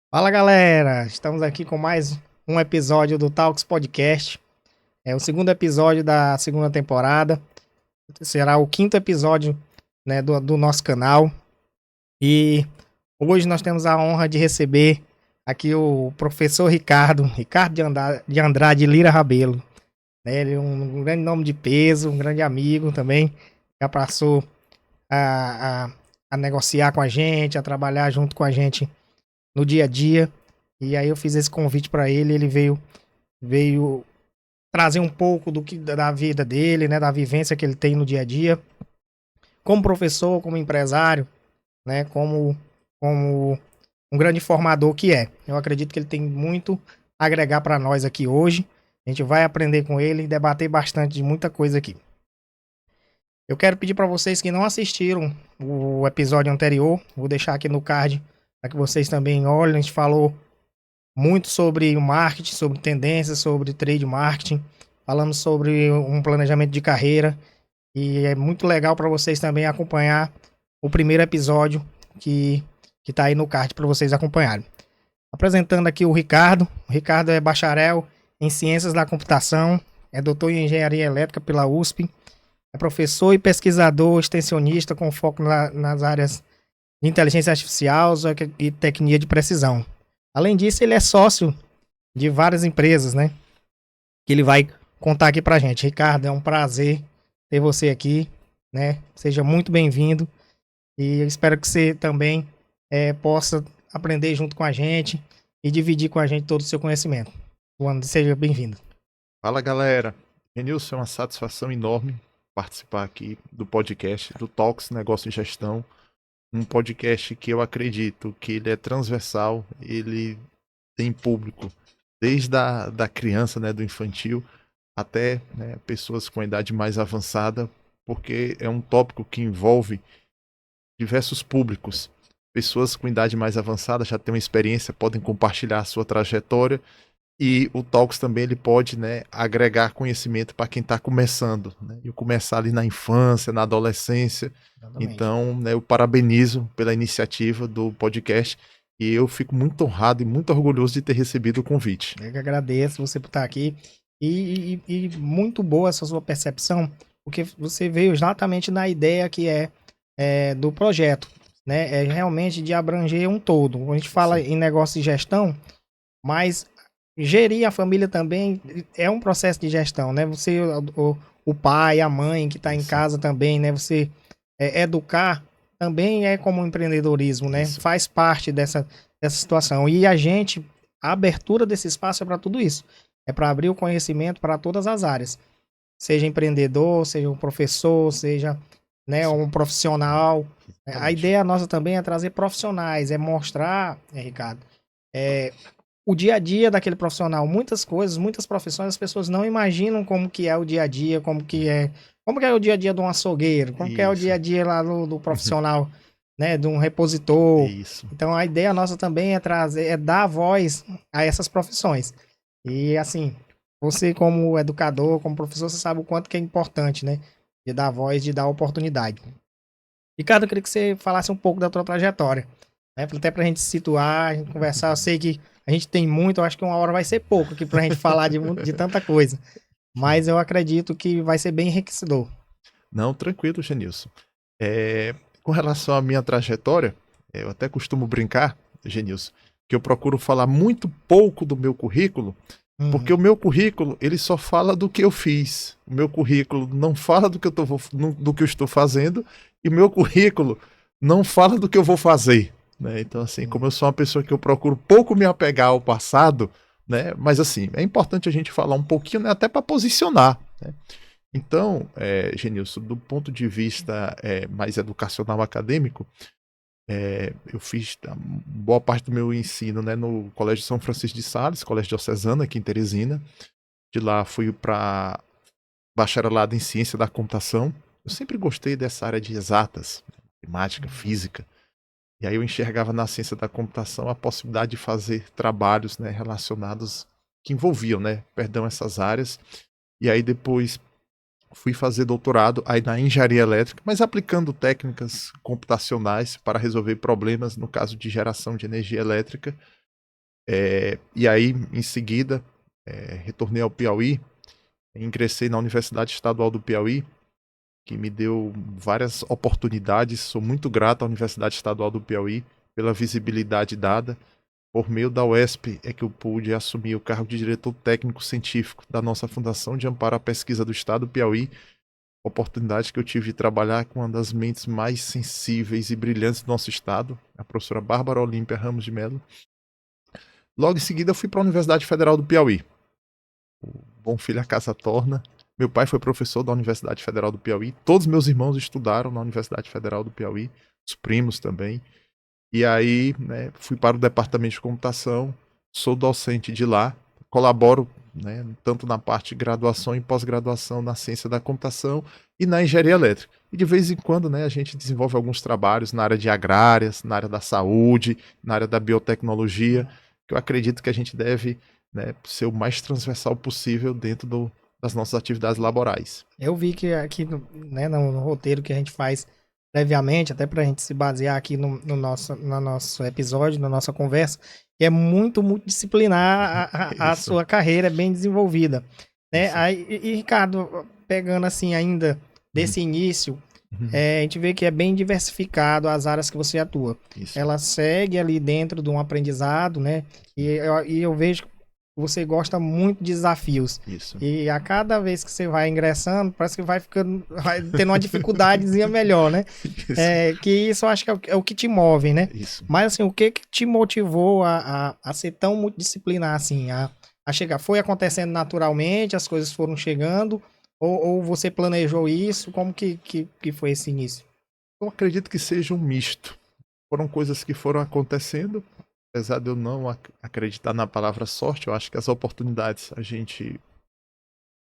Fala galera, estamos aqui com mais um episódio do Talks Podcast. É o segundo episódio da segunda temporada. Será o quinto episódio, né, do nosso canal. E hoje nós temos a honra de receber aqui o professor Ricardo de Andrade Lira Rabelo. Né, ele é um grande nome de peso, um grande amigo também. Já passou a, a, a negociar com a gente, a trabalhar junto com a gente no dia a dia. E aí eu fiz esse convite para ele, ele veio trazer um pouco do que da vida dele, né, da vivência que ele tem no dia a dia, como professor, como empresário, né, como um grande formador que é. Eu acredito que ele tem muito a agregar para nós aqui hoje. A gente vai aprender com ele e debater bastante de muita coisa aqui. Eu quero pedir para vocês que não assistiram o episódio anterior, vou deixar aqui no card para que vocês também olhem. A gente falou muito sobre o marketing, sobre tendências, sobre trade marketing. Falamos sobre um planejamento de carreira. E é muito legal para vocês também acompanhar o primeiro episódio que está aí no card para vocês acompanharem. Apresentando aqui o Ricardo. O Ricardo é bacharel em Ciências da Computação, é doutor em Engenharia Elétrica pela USP, é professor e pesquisador extensionista com foco nas áreas de inteligência artificial e tecnia de precisão. Além disso, ele é sócio de várias empresas, né? Que ele vai contar aqui pra gente. Ricardo, é um prazer ter você aqui, né? Seja muito bem-vindo e eu espero que você também possa aprender junto com a gente e dividir com a gente todo o seu conhecimento. Juan, seja bem-vindo. Fala galera, Renilson, é uma satisfação enorme participar aqui do podcast do Talks Negócio e Gestão, um podcast que eu acredito que ele é transversal, ele tem público desde da criança, né, do infantil, até, né, pessoas com a idade mais avançada, porque é um tópico que envolve diversos públicos. Pessoas com idade mais avançada já têm uma experiência, podem compartilhar a sua trajetória. E o Talks também ele pode, né, agregar conhecimento para quem está começando, né, e começar ali na infância, na adolescência. Exatamente. Então, né, eu parabenizo pela iniciativa do podcast e eu fico muito honrado e muito orgulhoso de ter recebido o convite. Eu que agradeço você por estar aqui e muito boa essa sua percepção, porque você veio exatamente na ideia que do projeto, né? É realmente de abranger um todo. A gente fala Sim. em negócio de gestão, mas gerir a família também é um processo de gestão, né? Você, o pai, a mãe que está em Isso, casa também, né? Você educar também é como um empreendedorismo, né? isso. Faz parte dessa situação. E a abertura desse espaço é para tudo isso. É para abrir o conhecimento para todas as áreas. Seja empreendedor, seja um professor, seja, né, Sim, um profissional. A exatamente. ideia nossa também é trazer profissionais, é mostrar, Ricardo, é, o dia a dia daquele profissional. Muitas coisas, muitas profissões, as pessoas não imaginam como que é o dia a dia, como que é o dia a dia de um açougueiro, como que é o dia Isso. a dia lá do profissional, né, de um repositor. Isso. Então a ideia nossa também é trazer, é dar voz a essas profissões. E assim, você como educador, como professor, você sabe o quanto que é importante, né, de dar voz, de dar oportunidade. Ricardo, eu queria que você falasse um pouco da tua trajetória, né? Até pra gente se situar, a gente conversar. Eu sei que a gente tem muito, eu acho que uma hora vai ser pouco aqui pra gente falar de tanta coisa. Mas eu acredito que vai ser bem enriquecedor. Não, tranquilo, Genilson. É, com relação à minha trajetória, eu até costumo brincar, Genilson, que eu procuro falar muito pouco do meu currículo, porque Uhum. o meu currículo ele só fala do que eu fiz. O meu currículo não fala do que eu estou fazendo, e o meu currículo não fala do que eu vou fazer. Né? Então, assim, como eu sou uma pessoa que eu procuro pouco me apegar ao passado, né? Mas assim, é importante a gente falar um pouquinho, né? Até para posicionar. Né? Então, Genilson, do ponto de vista mais educacional acadêmico, eu fiz boa parte do meu ensino, né, no Colégio São Francisco de Sales, Colégio Diocesano, aqui em Teresina. De lá fui para bacharelado em Ciência da Computação. Eu sempre gostei dessa área de exatas, matemática, física. E aí eu enxergava na ciência da computação a possibilidade de fazer trabalhos, né, relacionados, que envolviam, né, perdão, essas áreas. E aí depois fui fazer doutorado aí na engenharia elétrica, mas aplicando técnicas computacionais para resolver problemas no caso de geração de energia elétrica. E aí, em seguida, retornei ao Piauí, ingressei na Universidade Estadual do Piauí, que me deu várias oportunidades. Sou muito grato à Universidade Estadual do Piauí pela visibilidade dada. Por meio da UESP é que eu pude assumir o cargo de diretor técnico científico da nossa Fundação de Amparo à Pesquisa do Estado do Piauí. Oportunidade que eu tive de trabalhar com uma das mentes mais sensíveis e brilhantes do nosso estado, a professora Bárbara Olímpia Ramos de Melo. Logo em seguida, eu fui para a Universidade Federal do Piauí. O bom filho a casa torna. Meu pai foi professor da Universidade Federal do Piauí. Todos meus irmãos estudaram na Universidade Federal do Piauí, os primos também. E aí, né, fui para o departamento de computação, sou docente de lá, colaboro, né, tanto na parte de graduação e pós-graduação na ciência da computação e na engenharia elétrica. E de vez em quando, né, a gente desenvolve alguns trabalhos na área de agrárias, na área da saúde, na área da biotecnologia, que eu acredito que a gente deve, né, ser o mais transversal possível dentro das nossas atividades laborais. Eu vi que aqui né, no roteiro que a gente faz previamente, até para a gente se basear aqui no nosso episódio, na nossa conversa, que é muito multidisciplinar a sua carreira, é bem desenvolvida. Né? Aí, Ricardo, pegando assim ainda desse início, a gente vê que é bem diversificado as áreas que você atua. Isso. Ela segue ali dentro de um aprendizado, né? E eu vejo que você gosta muito de desafios. Isso. E a cada vez que você vai ingressando, parece que vai tendo uma dificuldadezinha melhor, né? Que isso eu acho que é o que te move, né? Isso. Mas assim, o que te motivou a ser tão multidisciplinar assim? A chegar? Foi acontecendo naturalmente, as coisas foram chegando? Ou você planejou isso? Como que foi esse início? Eu acredito que seja um misto. Foram coisas que foram acontecendo. Apesar de eu não acreditar na palavra sorte, eu acho que as oportunidades a gente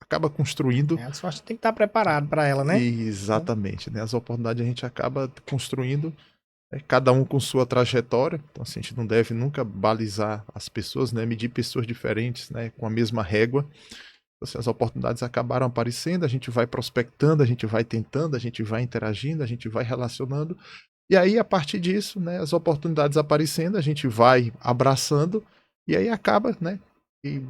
acaba construindo. A sorte tem que estar preparado para ela, né? Exatamente, né? As oportunidades a gente acaba construindo, cada um com sua trajetória. Então, assim, a gente não deve nunca balizar as pessoas, né? Medir pessoas diferentes, né? Com a mesma régua. Então, assim, as oportunidades acabaram aparecendo, a gente vai prospectando, a gente vai tentando, a gente vai interagindo, a gente vai relacionando. E aí, a partir disso, né, as oportunidades aparecendo, a gente vai abraçando e aí acaba, né, e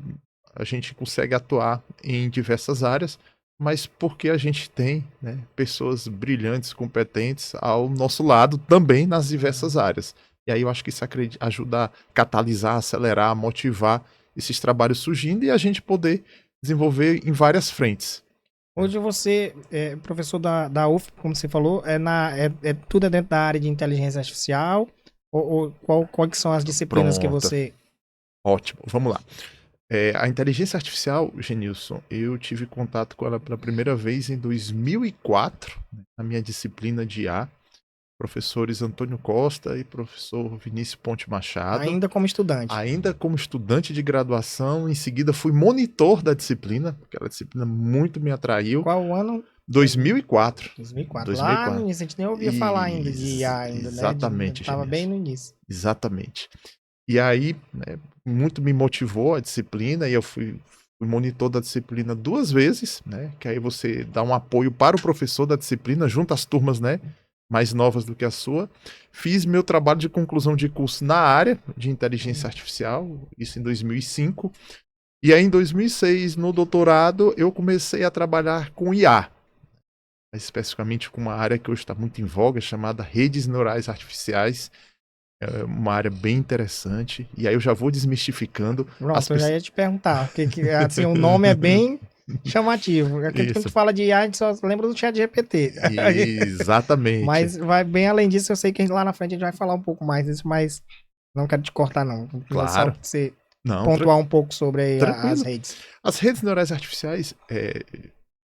a gente consegue atuar em diversas áreas, mas porque a gente tem, né, pessoas brilhantes, competentes ao nosso lado também nas diversas áreas. E aí eu acho que isso ajuda a catalisar, acelerar, motivar esses trabalhos surgindo e a gente poder desenvolver em várias frentes. Hoje você é professor da UF, como você falou, tudo é dentro da área de inteligência artificial? Quais são as disciplinas que você... Ótimo, vamos lá. A inteligência artificial, Genilson, eu tive contato com ela pela primeira vez em 2004, na minha disciplina de IA. Professores Antônio Costa e professor Vinícius Ponte Machado. Ainda como estudante? Ainda como estudante de graduação. Em seguida fui monitor da disciplina, aquela disciplina muito me atraiu. Qual ano? 2004. 2004. Lá no início a gente nem ouvia falar ainda de IA ainda, exatamente, né? Estava bem no início. Exatamente. E aí, né, muito me motivou a disciplina e eu fui monitor da disciplina 2 vezes, né? Que aí você dá um apoio para o professor da disciplina junto às turmas, né? Mais novas do que a sua. Fiz meu trabalho de conclusão de curso na área de inteligência artificial, isso em 2005. E aí em 2006, no doutorado, eu comecei a trabalhar com IA, especificamente com uma área que hoje está muito em voga, chamada redes neurais artificiais. É uma área bem interessante. E aí eu já vou desmistificando. Pronto, eu já ia te perguntar, porque assim, o nome é bem chamativo. Aquele que fala de IA, a gente só lembra do ChatGPT. Exatamente. Mas vai bem além disso, eu sei que lá na frente a gente vai falar um pouco mais disso, mas não quero te cortar, não. Claro. Só você pontuar um pouco sobre as redes. As redes neurais artificiais,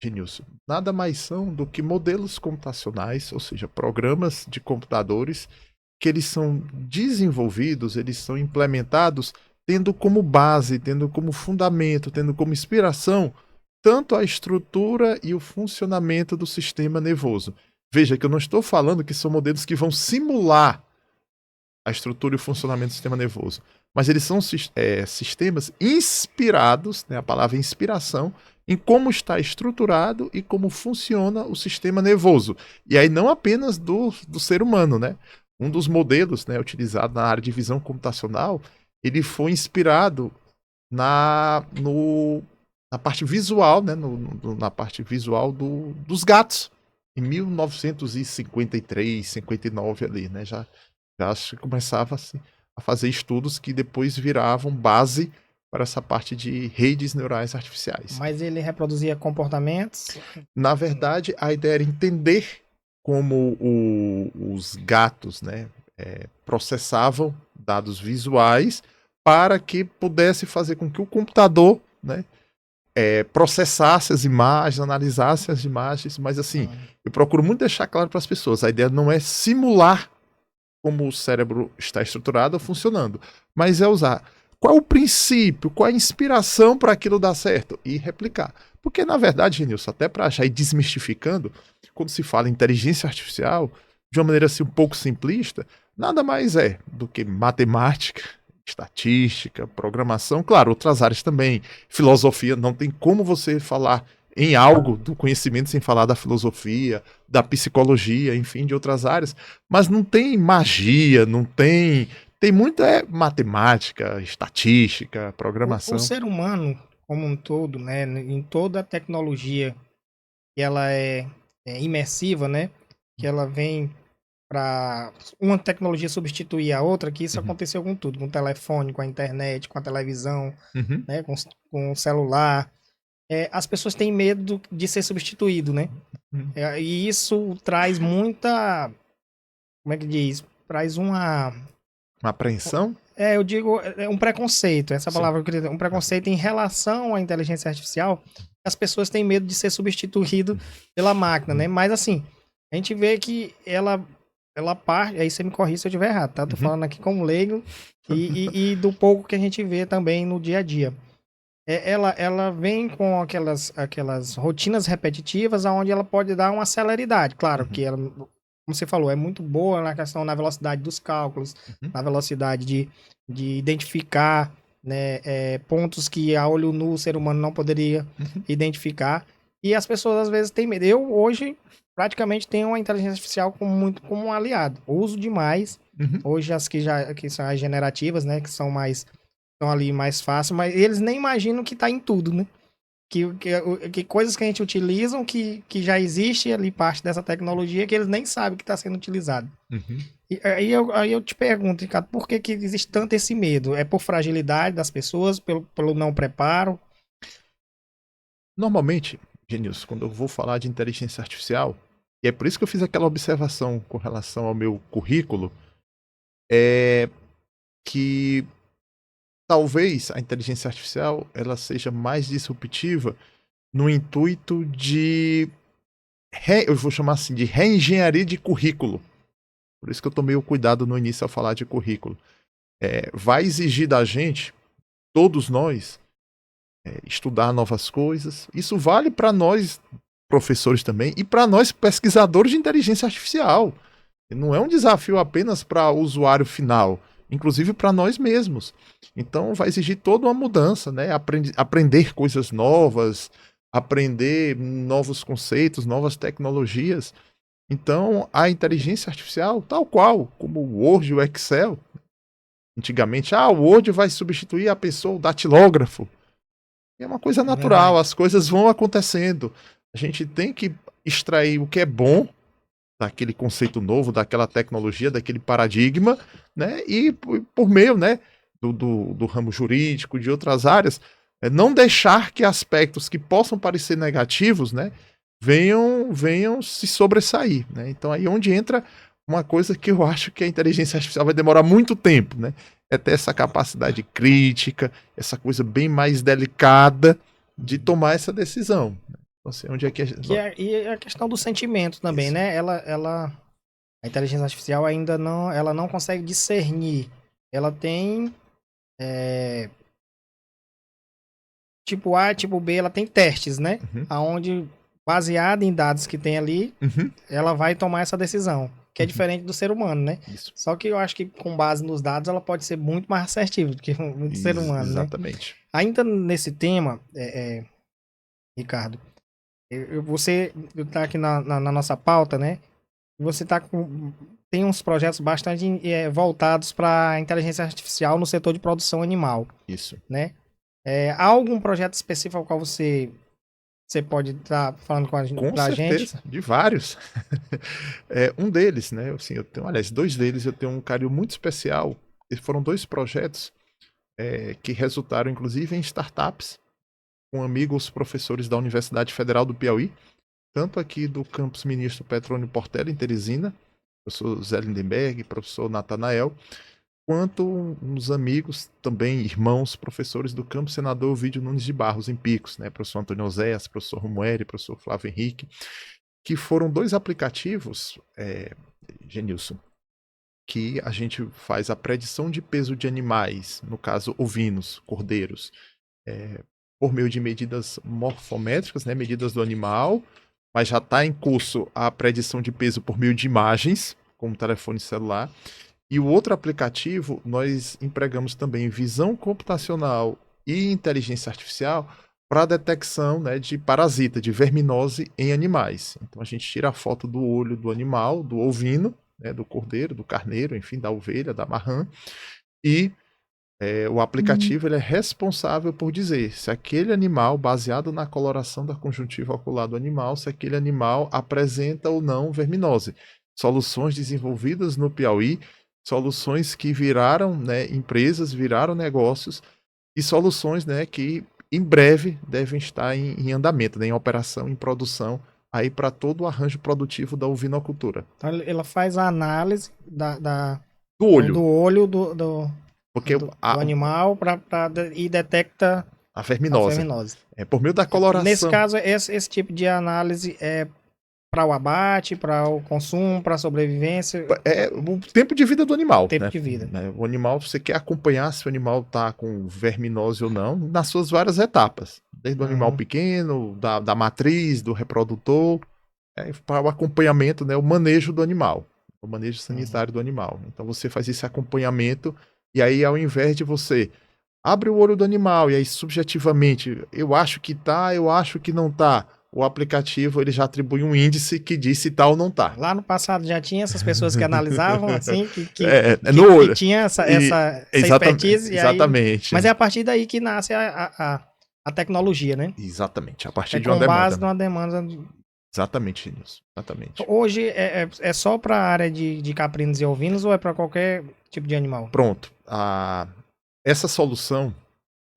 Genilson, nada mais são do que modelos computacionais, ou seja, programas de computadores que eles são desenvolvidos, eles são implementados tendo como base, tendo como fundamento, tendo como inspiração tanto a estrutura e o funcionamento do sistema nervoso. Veja que eu não estou falando que são modelos que vão simular a estrutura e o funcionamento do sistema nervoso, mas eles são sistemas inspirados, né, a palavra inspiração, em como está estruturado e como funciona o sistema nervoso. E aí não apenas do ser humano, né? Um dos modelos, né, utilizado na área de visão computacional ele foi inspirado na parte visual, né? Na parte visual dos gatos. Em 1953, 59 ali, né? Já se começava assim, a fazer estudos que depois viravam base para essa parte de redes neurais artificiais. Mas ele reproduzia comportamentos? Na verdade, a ideia era entender como os gatos, né, processavam dados visuais para que pudesse fazer com que o computador, né, processasse as imagens, analisasse as imagens, mas assim, eu procuro muito deixar claro para as pessoas, a ideia não é simular como o cérebro está estruturado ou funcionando, mas é usar qual é o princípio, qual é a inspiração para aquilo dar certo e replicar. Porque, na verdade, Genilson, até para já ir desmistificando, quando se fala em inteligência artificial, de uma maneira assim um pouco simplista, nada mais é do que matemática, estatística, programação, claro, outras áreas também, filosofia, não tem como você falar em algo do conhecimento sem falar da filosofia, da psicologia, enfim, de outras áreas, mas não tem magia, não tem. Tem muito matemática, estatística, O programação. ser humano, como um todo, né, em toda a tecnologia que ela é imersiva, né, que ela vem para uma tecnologia substituir a outra, que isso Uhum. aconteceu com tudo, com o telefone, com a internet, com a televisão, Uhum. né, com o celular. As pessoas têm medo de ser substituído, né? Uhum. E isso traz muita, como é que diz? Traz Uma apreensão? eu digo, um preconceito, essa Sim. palavra que eu queria dizer, um preconceito em relação à inteligência artificial. As pessoas têm medo de ser substituído pela máquina, né? Mas assim, a gente vê que ela parte, aí você me corrige se eu estiver errado, tá? Tô Uhum. falando aqui como leigo e do pouco que a gente vê também no dia a dia. Ela vem com aquelas rotinas repetitivas onde ela pode dar uma celeridade. Claro que ela, como você falou, é muito boa na questão, na velocidade dos cálculos, Uhum. na velocidade de identificar, né, pontos que a olho nu o ser humano não poderia Uhum. identificar. E as pessoas às vezes têm medo. Eu hoje praticamente tenho a inteligência artificial como um aliado. Uso demais. Uhum. Hoje as que são as generativas, né, que são mais estão ali mais fácil, mas eles nem imaginam que tá em tudo, né? Que coisas que a gente utiliza, que já existe ali parte dessa tecnologia, que eles nem sabem que está sendo utilizado. Uhum. E aí eu te pergunto, Ricardo, por que existe tanto esse medo? É por fragilidade das pessoas, pelo não preparo? Normalmente, Genilson, quando eu vou falar de inteligência artificial, e é por isso que eu fiz aquela observação com relação ao meu currículo, é que talvez a inteligência artificial ela seja mais disruptiva no intuito de eu vou chamar assim de reengenharia de currículo. Por isso que eu tomei o cuidado no início ao falar de currículo. Vai exigir da gente, todos nós, estudar novas coisas. Isso vale para nós professores também e para nós pesquisadores de inteligência artificial. Não é um desafio apenas para o usuário final, inclusive para nós mesmos. Então vai exigir toda uma mudança, né? Aprender coisas novas, aprender novos conceitos, novas tecnologias. Então a inteligência artificial, tal qual como o Word e o Excel, antigamente, o Word vai substituir a pessoa, o datilógrafo. É uma coisa É natural, verdade. as coisas vão acontecendo. A gente tem que extrair o que é bom daquele conceito novo, daquela tecnologia, daquele paradigma, né? E por meio, né, do ramo jurídico, de outras áreas, não deixar que aspectos que possam parecer negativos, né, venham se sobressair, né? Então aí é onde entra uma coisa que eu acho que a inteligência artificial vai demorar muito tempo, né? É ter essa capacidade crítica, essa coisa bem mais delicada de tomar essa decisão. Então, assim, onde é que a gente... E a questão do sentimento também, Isso. né? A inteligência artificial ainda não, ela não consegue discernir. Ela tem tipo A, tipo B, ela tem testes, né? Uhum. Aonde, baseado em dados que tem ali, Uhum. ela vai tomar essa decisão. Que é Uhum. diferente do ser humano, né? Isso. Só que eu acho que com base nos dados, ela pode ser muito mais assertiva do que o ser humano, né? Exatamente. Ainda nesse tema, Ricardo, você tá aqui na nossa pauta, né? Você tá tem uns projetos bastante voltados para inteligência artificial no setor de produção animal, Isso. né? Há algum projeto específico ao qual você pode estar falando Com pra gente? certeza, de vários. Um deles, né? Assim, aliás, dois deles eu tenho um carinho muito especial. E foram dois projetos que resultaram, inclusive, em startups com amigos professores da Universidade Federal do Piauí, tanto aqui do campus Ministro Petrônio Portela, em Teresina, professor Zé Lindenberg, professor Natanael, quanto uns amigos, também irmãos, professores do campus Senador Ovidio Nunes de Barros, em Picos, né? Professor Antônio Oséias, professor Romueri, professor Flávio Henrique, que foram dois aplicativos, Genilson, que a gente faz a predição de peso de animais, no caso ovinos, cordeiros, por meio de medidas morfométricas, né, medidas do animal, mas já está em curso a predição de peso por meio de imagens, como telefone celular. E o outro aplicativo, nós empregamos também visão computacional e inteligência artificial para a detecção, né, de parasita, de verminose em animais. Então a gente tira a foto do olho do animal, do ovino, né, do cordeiro, do carneiro, enfim, da ovelha, da marrã, e o aplicativo ele é responsável por dizer se aquele animal, baseado na coloração da conjuntiva ocular do animal, se aquele animal apresenta ou não verminose. Soluções desenvolvidas no Piauí, soluções que viraram, né, empresas, viraram negócios, e soluções, né, que em breve devem estar em andamento, né, em operação, em produção, aí para todo o arranjo produtivo da ovinocultura. Então, ela faz a análise Do olho. do olho do Porque animal e detecta a a verminose. verminose. Por meio da coloração. Nesse caso, esse tipo de análise é para o abate, para o consumo, para a sobrevivência, O tempo de vida do animal. tempo né? de vida. O animal, você quer acompanhar se o animal está com verminose ou não, nas suas várias etapas. Desde o animal pequeno, da matriz, do reprodutor, para o acompanhamento, né, o manejo do animal, o manejo sanitário do animal. Então você faz esse acompanhamento, e aí ao invés de você abre o olho do animal, e aí subjetivamente, eu acho que tá, eu acho que não tá, o aplicativo ele já atribui um índice que diz se tá ou não tá. Lá no passado já tinha essas pessoas que analisavam, assim, que no olho. tinha essa expertise. Exatamente. Mas é a partir daí que nasce a tecnologia, né? Exatamente, a partir de com uma demanda. base numa demanda. Exatamente isso. Exatamente. Hoje é só para a área de caprinos e ovinos ou é para qualquer tipo de animal? Pronto. Essa solução,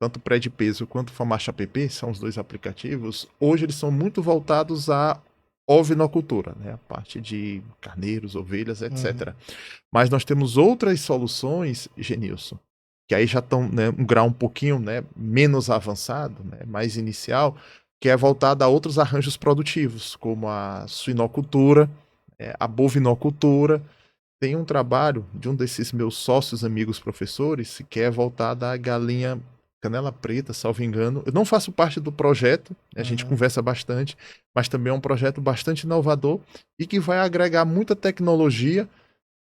tanto Pré de Peso quanto o Famacha app, são os dois aplicativos, hoje eles são muito voltados à ovinocultura, né? A parte de carneiros, ovelhas, etc. Mas nós temos outras soluções, Genilson, que aí já estão, né, um grau um pouquinho, né, menos avançado, né, mais inicial, que é voltada a outros arranjos produtivos, como a suinocultura, a bovinocultura. Tem um trabalho de um desses meus sócios, amigos, professores, que é voltado à galinha canela preta, salvo engano. Eu não faço parte do projeto, a gente conversa bastante, mas também é um projeto bastante inovador e que vai agregar muita tecnologia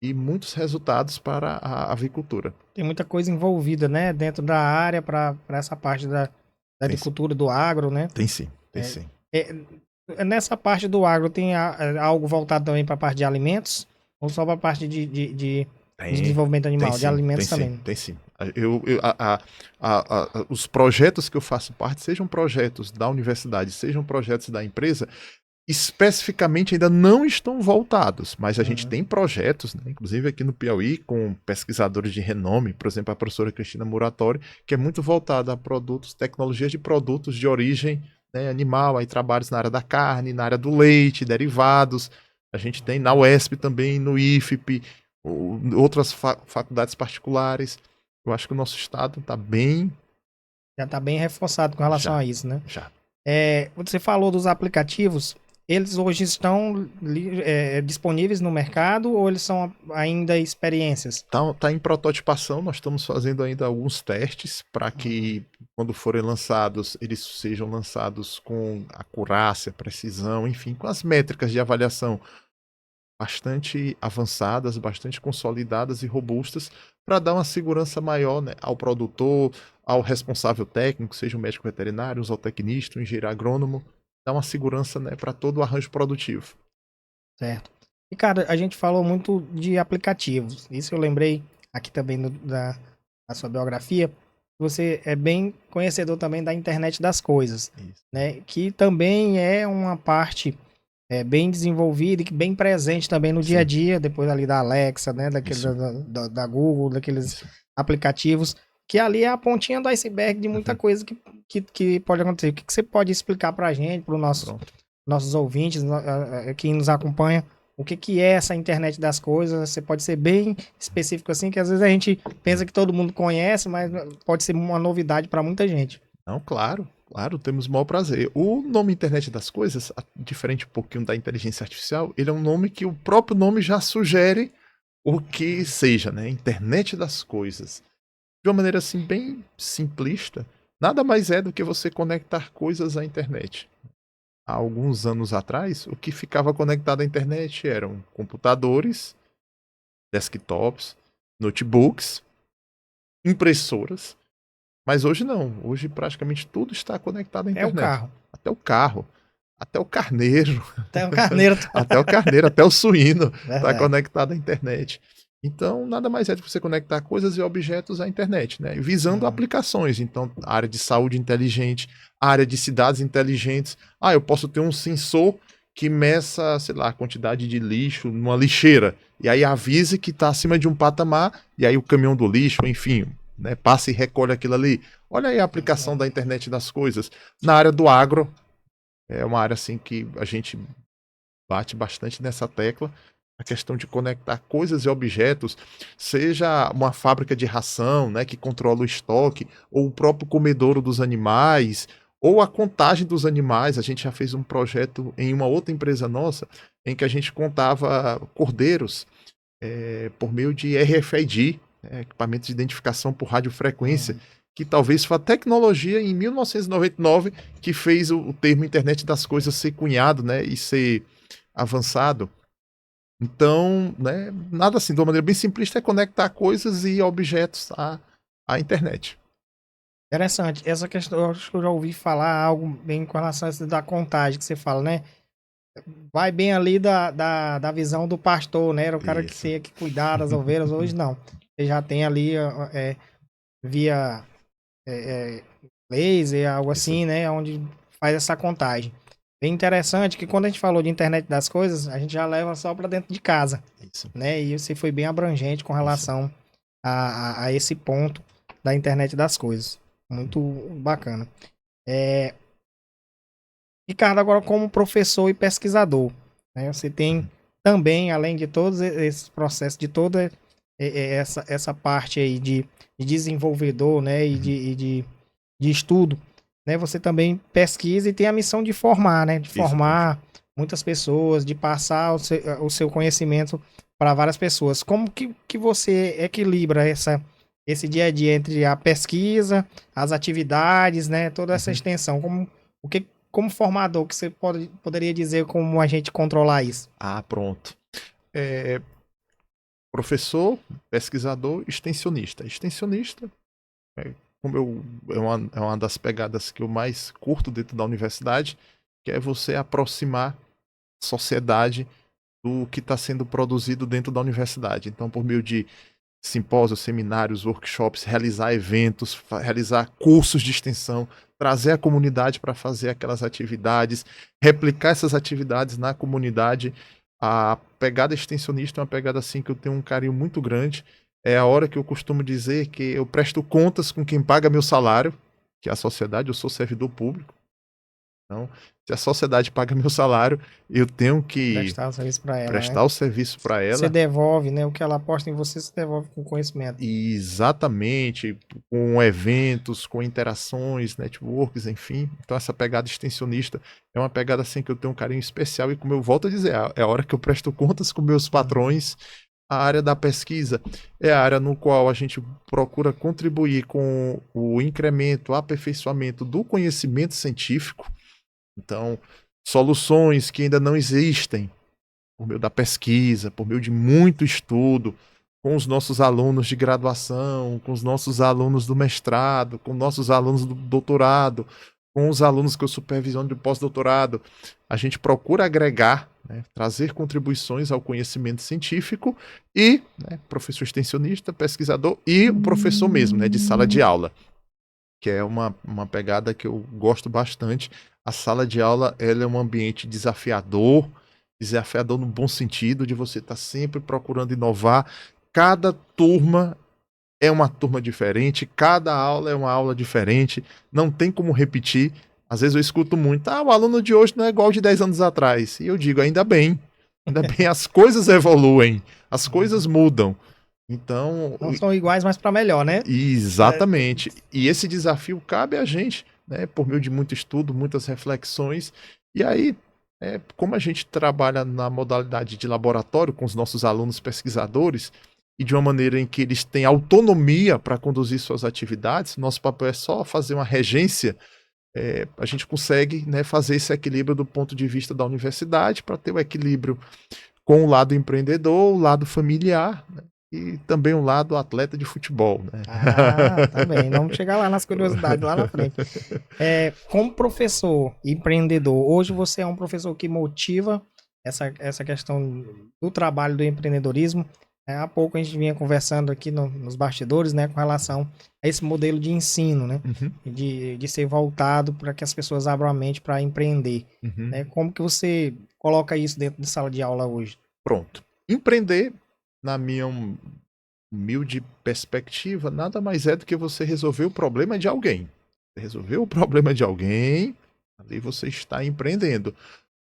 e muitos resultados para a avicultura. Tem muita coisa envolvida, né? Dentro da área para essa parte da agricultura, do agro, né? Tem sim, tem sim. Nessa parte do agro, tem algo voltado também para a parte de alimentos? Ou só para a parte de desenvolvimento animal, de alimentos também? Tem sim. Os projetos que eu faço parte, sejam projetos da universidade, sejam projetos da empresa, especificamente ainda não estão voltados, mas a gente tem projetos, né, inclusive aqui no Piauí, com pesquisadores de renome, por exemplo, a professora Cristina Muratori, que é muito voltada a produtos, tecnologias de produtos de origem, né, animal, aí trabalhos na área da carne, na área do leite, derivados. A gente tem na UESP também, no IFP, outras faculdades particulares. Eu acho que o nosso estado está bem... Já está bem reforçado com relação a isso, né? Já. Você falou dos aplicativos, eles hoje estão disponíveis no mercado ou eles são ainda experiências? Tá em prototipação, nós estamos fazendo ainda alguns testes para que, quando forem lançados, eles sejam lançados com acurácia, precisão, enfim, com as métricas de avaliação bastante avançadas, bastante consolidadas e robustas, para dar uma segurança maior, né, ao produtor, ao responsável técnico, seja um médico veterinário, um zootecnista, um engenheiro agrônomo, dar uma segurança, né, para todo o arranjo produtivo. Certo. E, cara, a gente falou muito de aplicativos. Isso eu lembrei aqui também da sua biografia. Você é bem conhecedor também da internet das coisas, Isso. né? Que também é uma parte bem desenvolvida e que bem presente também no dia a Sim, dia, depois ali da Alexa, né? Daquele, isso, da Google, daqueles isso. aplicativos, que ali é a pontinha do iceberg de muita Uhum. coisa que pode acontecer. O que você pode explicar pra gente, para os Pronto. nossos ouvintes, quem nos acompanha, o que é essa internet das coisas? Você pode ser bem específico assim, que às vezes a gente pensa que todo mundo conhece, mas pode ser uma novidade para muita gente. Não, claro, claro, temos o maior prazer. O nome Internet das Coisas, diferente um pouquinho da inteligência artificial, ele é um nome que o próprio nome já sugere o que seja, né? Internet das Coisas. De uma maneira assim bem simplista, nada mais é do que você conectar coisas à internet. Há alguns anos atrás, o que ficava conectado à internet eram computadores, desktops, notebooks, impressoras. Mas hoje não. Hoje praticamente tudo está conectado à É o internet. carro. Até o carro, até o carneiro, Até o carneiro. até o carneiro, até o suíno está Verdade. conectado à internet. Então, nada mais é do que você conectar coisas e objetos à internet, né? Visando Hum. aplicações. Então, a área de saúde inteligente, a área de cidades inteligentes. Ah, eu posso ter um sensor que meça, sei lá, a quantidade de lixo numa lixeira. E aí avise que está acima de um patamar, e aí o caminhão do lixo, enfim, né, passa e recolhe aquilo ali. Olha aí a aplicação da internet das coisas. Na área do agro, é uma área assim que a gente bate bastante nessa tecla, a questão de conectar coisas e objetos, seja uma fábrica de ração, né, que controla o estoque, ou o próprio comedouro dos animais, ou a contagem dos animais. A gente já fez um projeto em uma outra empresa nossa, em que a gente contava cordeiros por meio de RFID, equipamento de identificação por radiofrequência, Hum. que talvez foi a tecnologia em 1999 que fez o termo internet das coisas ser cunhado, né, e ser avançado. Então, né, nada assim, de uma maneira bem simplista, é conectar coisas e objetos à internet. Interessante. Essa questão, eu acho que eu já ouvi falar algo bem com relação a isso da contagem que você fala, né? Vai bem ali da visão do pastor, né? Era o cara que Isso. tinha que cuidar das ovelhas. Hoje não. Você já tem ali via é, é, laser, algo Isso. assim, né? Onde faz essa contagem. Bem interessante que quando a gente falou de internet das coisas, a gente já leva só para dentro de casa, Isso. né? E você foi bem abrangente com Isso. relação a esse ponto da internet das coisas. Muito bacana. Ricardo, agora como professor e pesquisador, né? Você tem também, além de todos esses processos, de toda essa parte aí de desenvolvedor, né? De estudo, né? Você também pesquisa e tem a missão de formar, né? De Exatamente. formar muitas pessoas, de passar o seu conhecimento para várias pessoas. Como que você equilibra esse dia a dia entre a pesquisa, as atividades, né? Toda essa Uhum. extensão. Como formador, que você poderia dizer como a gente controlar isso? Ah, pronto. É, professor, pesquisador, extensionista. Extensionista, é, como é uma das pegadas que eu mais curto dentro da universidade, que é você aproximar a sociedade do que está sendo produzido dentro da universidade. Então, por meio de simpósios, seminários, workshops, realizar eventos, realizar cursos de extensão, trazer a comunidade para fazer aquelas atividades, replicar essas atividades na comunidade. A pegada extensionista é uma pegada assim que eu tenho um carinho muito grande. É a hora que eu costumo dizer que eu presto contas com quem paga meu salário, que é a sociedade. Eu sou servidor público. Então, se a sociedade paga meu salário, eu tenho que Prestar o serviço para ela, né? prestar o serviço para Você ela. devolve, né? O que ela aposta em você, você devolve com conhecimento. Exatamente, com eventos, com interações, networks, enfim. Então essa pegada extensionista é uma pegada assim que eu tenho um carinho especial e como eu volto a dizer, é a hora que eu presto contas com meus patrões. A área da pesquisa é a área no qual a gente procura contribuir com o incremento, o aperfeiçoamento do conhecimento científico. Então, soluções que ainda não existem, por meio da pesquisa, por meio de muito estudo, com os nossos alunos de graduação, com os nossos alunos do mestrado, com nossos alunos do doutorado, com os alunos que eu supervisiono de pós-doutorado. A gente procura agregar né, trazer contribuições ao conhecimento científico e, né, professor extensionista, pesquisador e o professor mesmo, né, de sala de aula, que é uma pegada que eu gosto bastante. A sala de aula, ela é um ambiente desafiador no bom sentido, de você estar sempre procurando inovar. Cada turma é uma turma diferente, cada aula é uma aula diferente, não tem como repetir. Às vezes eu escuto muito, o aluno de hoje não é igual ao de 10 anos atrás. E eu digo, ainda bem, as coisas evoluem, as coisas mudam. Então, Não são iguais, mas para melhor, né? exatamente. E esse desafio cabe a gente, né, por meio de muito estudo, muitas reflexões. E aí, como a gente trabalha na modalidade de laboratório com os nossos alunos pesquisadores, e de uma maneira em que eles têm autonomia para conduzir suas atividades, nosso papel é só fazer uma regência, a gente consegue, né, fazer esse equilíbrio do ponto de vista da universidade, para ter o equilíbrio com o lado empreendedor, o lado familiar, né, e também o lado atleta de futebol. Né? Tá bem. Vamos chegar lá nas curiosidades lá na frente. Como professor e empreendedor, hoje você é um professor que motiva essa questão do trabalho do empreendedorismo. Há pouco a gente vinha conversando aqui nos bastidores, né, com relação a esse modelo de ensino, né, de ser voltado para que as pessoas abram a mente para empreender. Né? Como que você coloca isso dentro de sala de aula hoje? Pronto. Empreender, na minha humilde perspectiva, nada mais é do que você resolver o problema de alguém. Você resolveu o problema de alguém, ali você está empreendendo.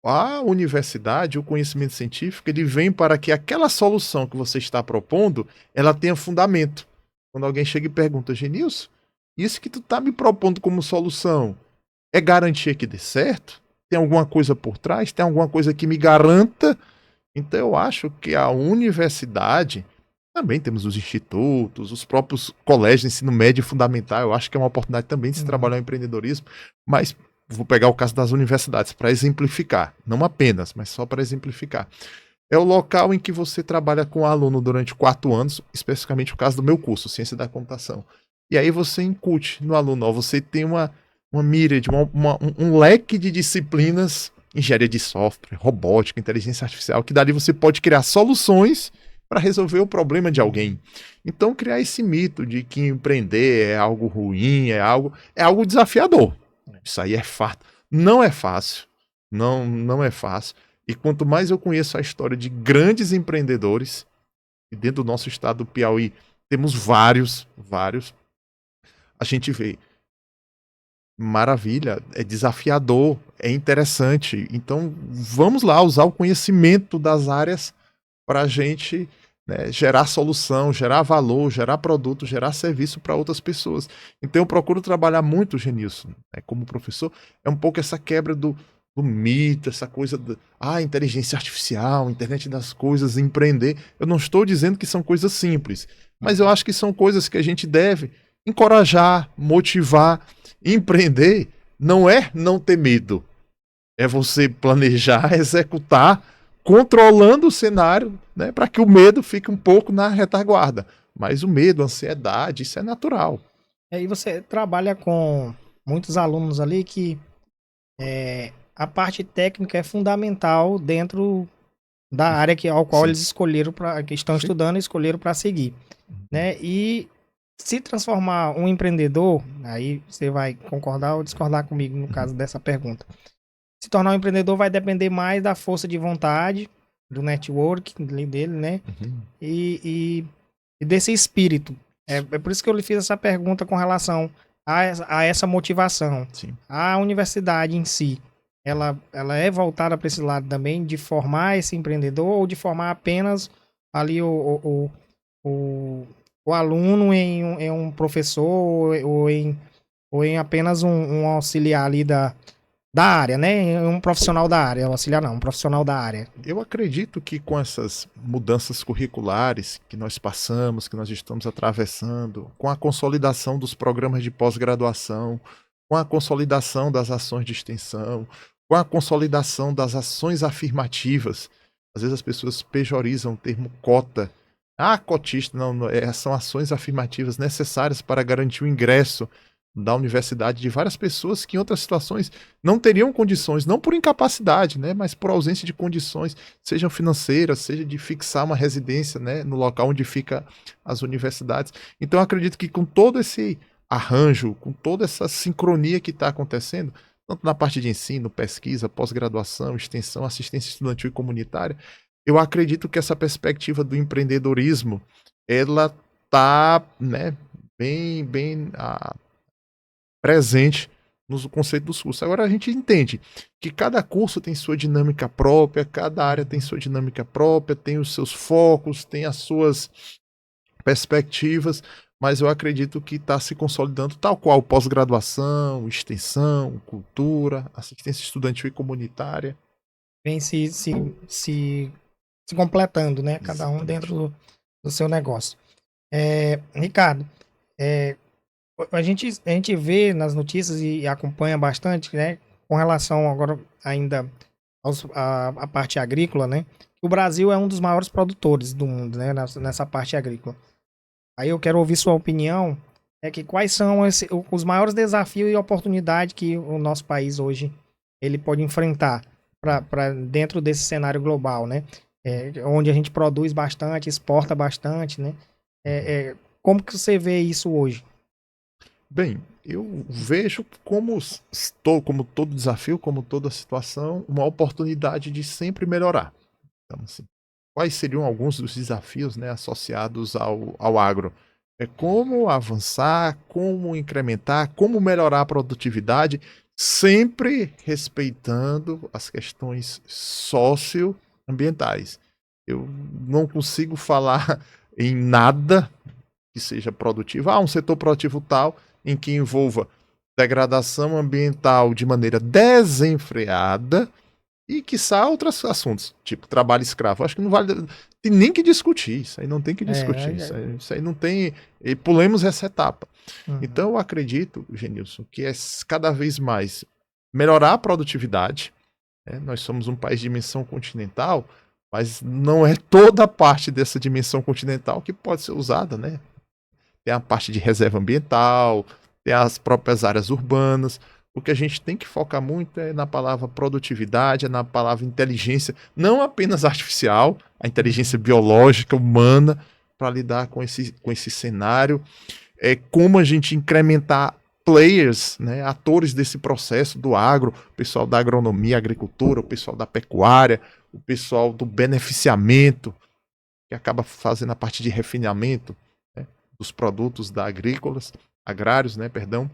A universidade, o conhecimento científico, ele vem para que aquela solução que você está propondo, ela tenha fundamento. Quando alguém chega e pergunta, Genilson, isso que tu está me propondo como solução é garantia que dê certo? Tem alguma coisa por trás? Tem alguma coisa que me garanta? Então eu acho que a universidade, também temos os institutos, os próprios colégios de ensino médio e fundamental, eu acho que é uma oportunidade também de se trabalhar o empreendedorismo, mas vou pegar o caso das universidades para exemplificar, não apenas, mas só para exemplificar. É o local em que você trabalha com o aluno durante 4 anos, especificamente o caso do meu curso, Ciência da Computação. E aí você incute no aluno, você tem uma míriade, um leque de disciplinas, engenharia de software, robótica, inteligência artificial, que dali você pode criar soluções para resolver o problema de alguém. Então criar esse mito de que empreender é algo ruim, é algo desafiador. Isso aí é fato. Não é fácil. Não é fácil. E quanto mais eu conheço a história de grandes empreendedores, e dentro do nosso estado do Piauí temos vários, a gente vê, maravilha, é desafiador, é interessante. Então vamos lá usar o conhecimento das áreas para a gente, né, gerar solução, gerar valor, gerar produto, gerar serviço para outras pessoas. Então eu procuro trabalhar muito, Genilson, né, como professor, é um pouco essa quebra do mito, essa coisa inteligência artificial, internet das coisas, empreender. Eu não estou dizendo que são coisas simples, mas eu acho que são coisas que a gente deve encorajar, motivar. Empreender não é não ter medo, é você planejar, executar, controlando o cenário, né, para que o medo fique um pouco na retaguarda. Mas o medo, a ansiedade, isso é natural. E você trabalha com muitos alunos ali que a parte técnica é fundamental dentro da área ao qual eles escolheram, que estão estudando e escolheram para seguir. Né? E se transformar um empreendedor, aí você vai concordar ou discordar comigo no caso dessa pergunta. Se tornar um empreendedor vai depender mais da força de vontade, do network dele, né? E desse espírito. É por isso que eu lhe fiz essa pergunta com relação a essa motivação. Sim. A universidade em si, ela é voltada para esse lado também, de formar esse empreendedor ou de formar apenas ali o aluno em um professor ou em apenas um auxiliar ali da área, né? Um profissional da área. Auxiliar não, um profissional da área. Eu acredito que com essas mudanças curriculares que nós passamos, que nós estamos atravessando, com a consolidação dos programas de pós-graduação, com a consolidação das ações de extensão, com a consolidação das ações afirmativas, às vezes as pessoas pejorizam o termo cota. Cotista, não, são ações afirmativas necessárias para garantir o ingresso da universidade de várias pessoas que em outras situações não teriam condições, não por incapacidade, né, mas por ausência de condições, sejam financeiras, seja de fixar uma residência, né, no local onde fica as universidades. Então eu acredito que com todo esse arranjo, com toda essa sincronia que está acontecendo, tanto na parte de ensino, pesquisa, pós-graduação, extensão, assistência estudantil e comunitária, eu acredito que essa perspectiva do empreendedorismo, ela está, né, bem presente no conceito dos cursos. Agora a gente entende que cada curso tem sua dinâmica própria, cada área tem sua dinâmica própria, tem os seus focos, tem as suas perspectivas, mas eu acredito que está se consolidando tal qual pós-graduação, extensão, cultura, assistência estudantil e comunitária. Vem se completando, né? Cada um dentro do seu negócio. Ricardo, a gente vê nas notícias e acompanha bastante, né? Com relação agora ainda à parte agrícola, né? O Brasil é um dos maiores produtores do mundo, né? Nessa parte agrícola. Aí eu quero ouvir sua opinião, que quais são os maiores desafios e oportunidades que o nosso país hoje ele pode enfrentar para dentro desse cenário global, né? Onde a gente produz bastante, exporta bastante, né? Como que você vê isso hoje? Bem, eu vejo como todo desafio, como toda situação, uma oportunidade de sempre melhorar. Então, assim, quais seriam alguns dos desafios, né, associados ao agro? É como avançar, como incrementar, como melhorar a produtividade, sempre respeitando as questões socioambientais. Eu não consigo falar em nada que seja produtivo. Um setor produtivo tal, em que envolva degradação ambiental de maneira desenfreada e, quiçá, outros assuntos, tipo trabalho escravo. Acho que não vale tem nem que discutir, isso aí não tem que discutir, isso aí não tem, e pulemos essa etapa. Então eu acredito, Genilson, que é cada vez mais melhorar a produtividade, né? Nós somos um país de dimensão continental, mas não é toda a parte dessa dimensão continental que pode ser usada, né? Tem a parte de reserva ambiental, tem as próprias áreas urbanas. O que a gente tem que focar muito é na palavra produtividade, é na palavra inteligência, não apenas artificial, a inteligência biológica, humana, para lidar com esse cenário. Como a gente incrementar players, né, atores desse processo do agro, o pessoal da agronomia, agricultura, o pessoal da pecuária, o pessoal do beneficiamento, que acaba fazendo a parte de refinamento, né, dos produtos agrários, né, perdão.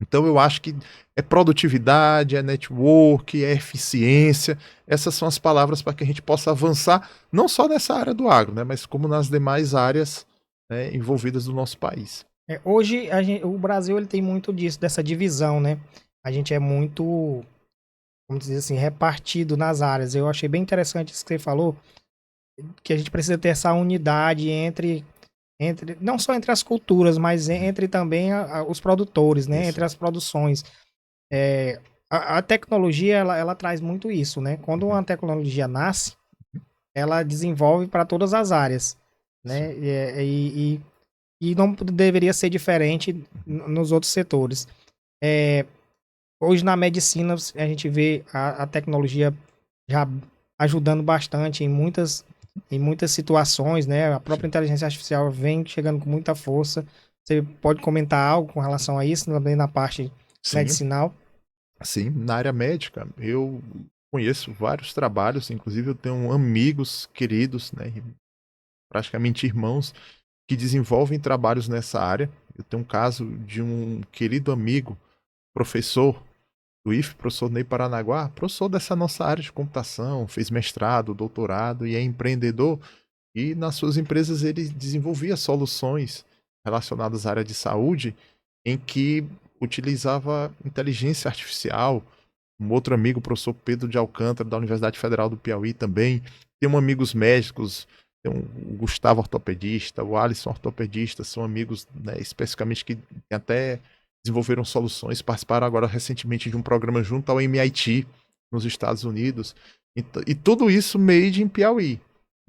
Então eu acho que é produtividade, é network, é eficiência. Essas são as palavras para que a gente possa avançar, não só nessa área do agro, né, mas como nas demais áreas, né, envolvidas do nosso país. Hoje o Brasil ele tem muito disso, dessa divisão, né? A gente é muito, vamos dizer assim, repartido nas áreas. Eu achei bem interessante isso que você falou, que a gente precisa ter essa unidade entre não só entre as culturas, mas entre também os produtores, né? Isso. Entre as produções. A tecnologia, ela traz muito isso, né? Quando uma tecnologia nasce, ela desenvolve para todas as áreas, né? E não deveria ser diferente nos outros setores. Hoje na medicina a gente vê a tecnologia já ajudando bastante em muitas situações, né? A própria inteligência artificial vem chegando com muita força. Você pode comentar algo com relação a isso, também na parte medicinal? Sim, na área médica, eu conheço vários trabalhos, inclusive eu tenho amigos queridos, né, praticamente irmãos, que desenvolvem trabalhos nessa área. Eu tenho um caso de um querido amigo, professor do IFE, professor Ney Paranaguá, professor dessa nossa área de computação, fez mestrado, doutorado e é empreendedor, e nas suas empresas ele desenvolvia soluções relacionadas à área de saúde em que utilizava inteligência artificial. Um outro amigo, o professor Pedro de Alcântara, da Universidade Federal do Piauí também. Tem amigos médicos, tem o Gustavo ortopedista, o Alisson ortopedista, são amigos, né, especificamente que até desenvolveram soluções, participaram agora recentemente de um programa junto ao MIT, nos Estados Unidos, e tudo isso made in Piauí.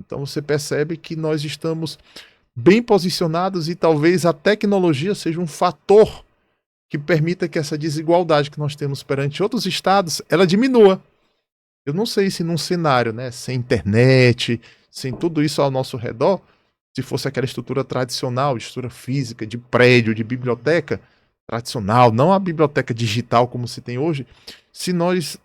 Então você percebe que nós estamos bem posicionados e talvez a tecnologia seja um fator que permita que essa desigualdade que nós temos perante outros estados, ela diminua. Eu não sei se num cenário, né, sem internet, sem tudo isso ao nosso redor, se fosse aquela estrutura tradicional, estrutura física, de prédio, de biblioteca tradicional, não a biblioteca digital como se tem hoje, se nós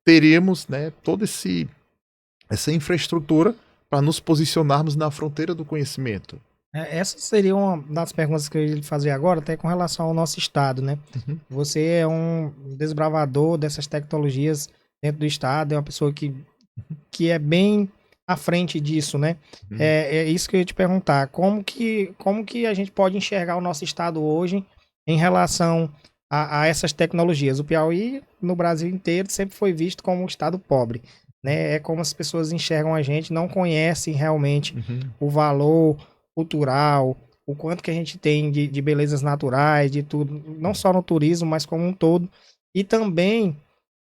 teríamos, né, toda essa infraestrutura para nos posicionarmos na fronteira do conhecimento. Essa seria uma das perguntas que eu ia lhe fazer agora, até com relação ao nosso estado, né? Uhum. Você é um desbravador dessas tecnologias dentro do estado, é uma pessoa que é bem à frente disso, né? Uhum. É isso que eu ia te perguntar. Como que a gente pode enxergar o nosso estado hoje em relação a essas tecnologias? O Piauí, no Brasil inteiro, sempre foi visto como um estado pobre, né? É como as pessoas enxergam a gente, não conhecem realmente o valor cultural, o quanto que a gente tem de belezas naturais, de tudo, não só no turismo, mas como um todo. E também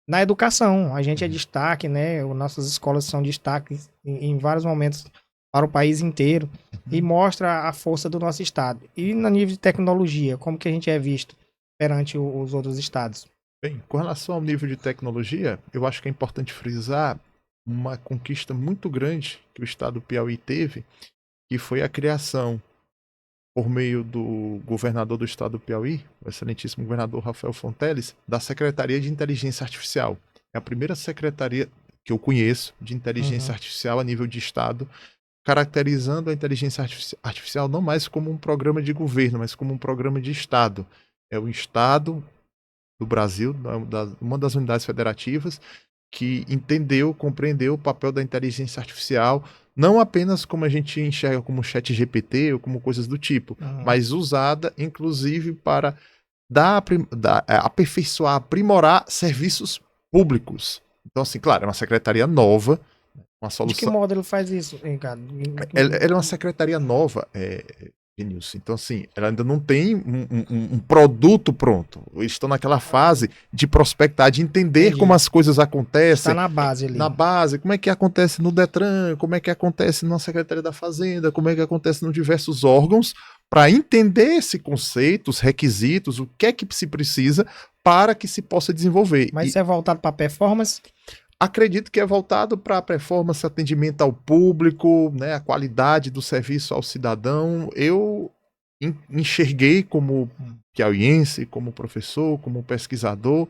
na educação. A gente é destaque, né? Nossas escolas são destaque em vários momentos para o país inteiro e mostra a força do nosso estado. E no nível de tecnologia, como que a gente é visto perante os outros estados? Bem, com relação ao nível de tecnologia, eu acho que é importante frisar uma conquista muito grande que o estado do Piauí teve, que foi a criação, por meio do governador do estado do Piauí, o excelentíssimo governador Rafael Fonteles, da Secretaria de Inteligência Artificial. É a primeira secretaria que eu conheço de inteligência artificial a nível de estado, caracterizando a inteligência artificial não mais como um programa de governo, mas como um programa de estado. É o estado do Brasil, uma das unidades federativas, que entendeu, compreendeu o papel da inteligência artificial, não apenas como a gente enxerga como chat GPT ou como coisas do tipo, mas usada, inclusive, para aperfeiçoar, aprimorar serviços públicos. Então, assim, claro, é uma secretaria nova, uma solução... De que modo ele faz isso, Ricardo? Ela é uma secretaria nova, Genilson. Então, assim, ela ainda não tem um produto pronto. Eles estão naquela fase de prospectar, de entender como as coisas acontecem. Está na base ali. Na base, como é que acontece no Detran, como é que acontece na Secretaria da Fazenda, como é que acontece nos diversos órgãos, para entender esse conceito, os requisitos, o que é que se precisa para que se possa desenvolver. Mas isso é voltado para performance? Acredito que é voltado para a performance, atendimento ao público, né, a qualidade do serviço ao cidadão. Eu enxerguei como piauiense, como professor, como pesquisador,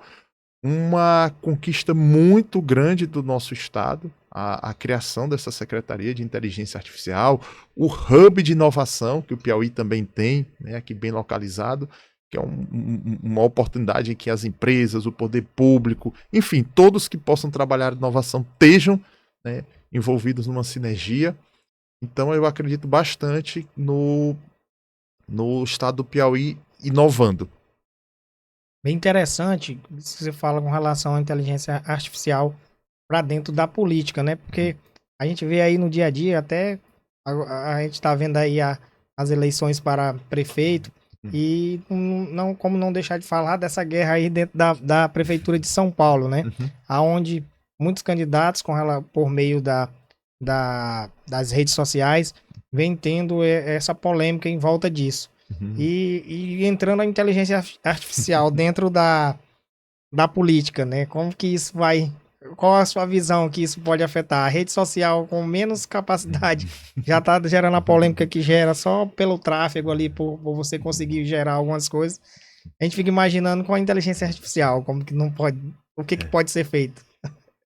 uma conquista muito grande do nosso estado, a criação dessa Secretaria de Inteligência Artificial, o hub de inovação que o Piauí também tem, né, aqui bem localizado, que é uma oportunidade em que as empresas, o poder público, enfim, todos que possam trabalhar inovação estejam, né, envolvidos numa sinergia. Então eu acredito bastante no estado do Piauí inovando. Bem interessante isso que você fala com relação à inteligência artificial para dentro da política, né? Porque a gente vê aí no dia a dia, até a gente está vendo aí as eleições para prefeito, e como não deixar de falar dessa guerra aí dentro da prefeitura de São Paulo, né? Aonde muitos candidatos, por meio das redes sociais, vem tendo essa polêmica em volta disso. E entrando a inteligência artificial dentro da política, né? Como que isso vai... Qual a sua visão que isso pode afetar? A rede social com menos capacidade já está gerando a polêmica que gera só pelo tráfego ali, por você conseguir gerar algumas coisas. A gente fica imaginando com a inteligência artificial, como que não pode... O que pode ser feito?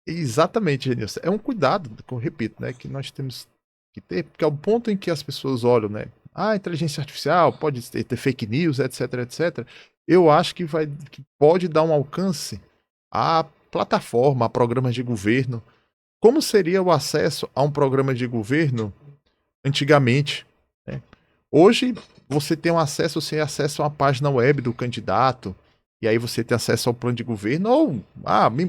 Exatamente, Genilson. É um cuidado, que eu repito, né, que nós temos que ter, porque é o ponto em que as pessoas olham, né? Ah, inteligência artificial, pode ter fake news, etc, etc. Eu acho que pode dar um alcance à plataforma, a programas de governo. Como seria o acesso a um programa de governo antigamente, né? Hoje você tem acesso a uma página web do candidato, e aí você tem acesso ao plano de governo, ou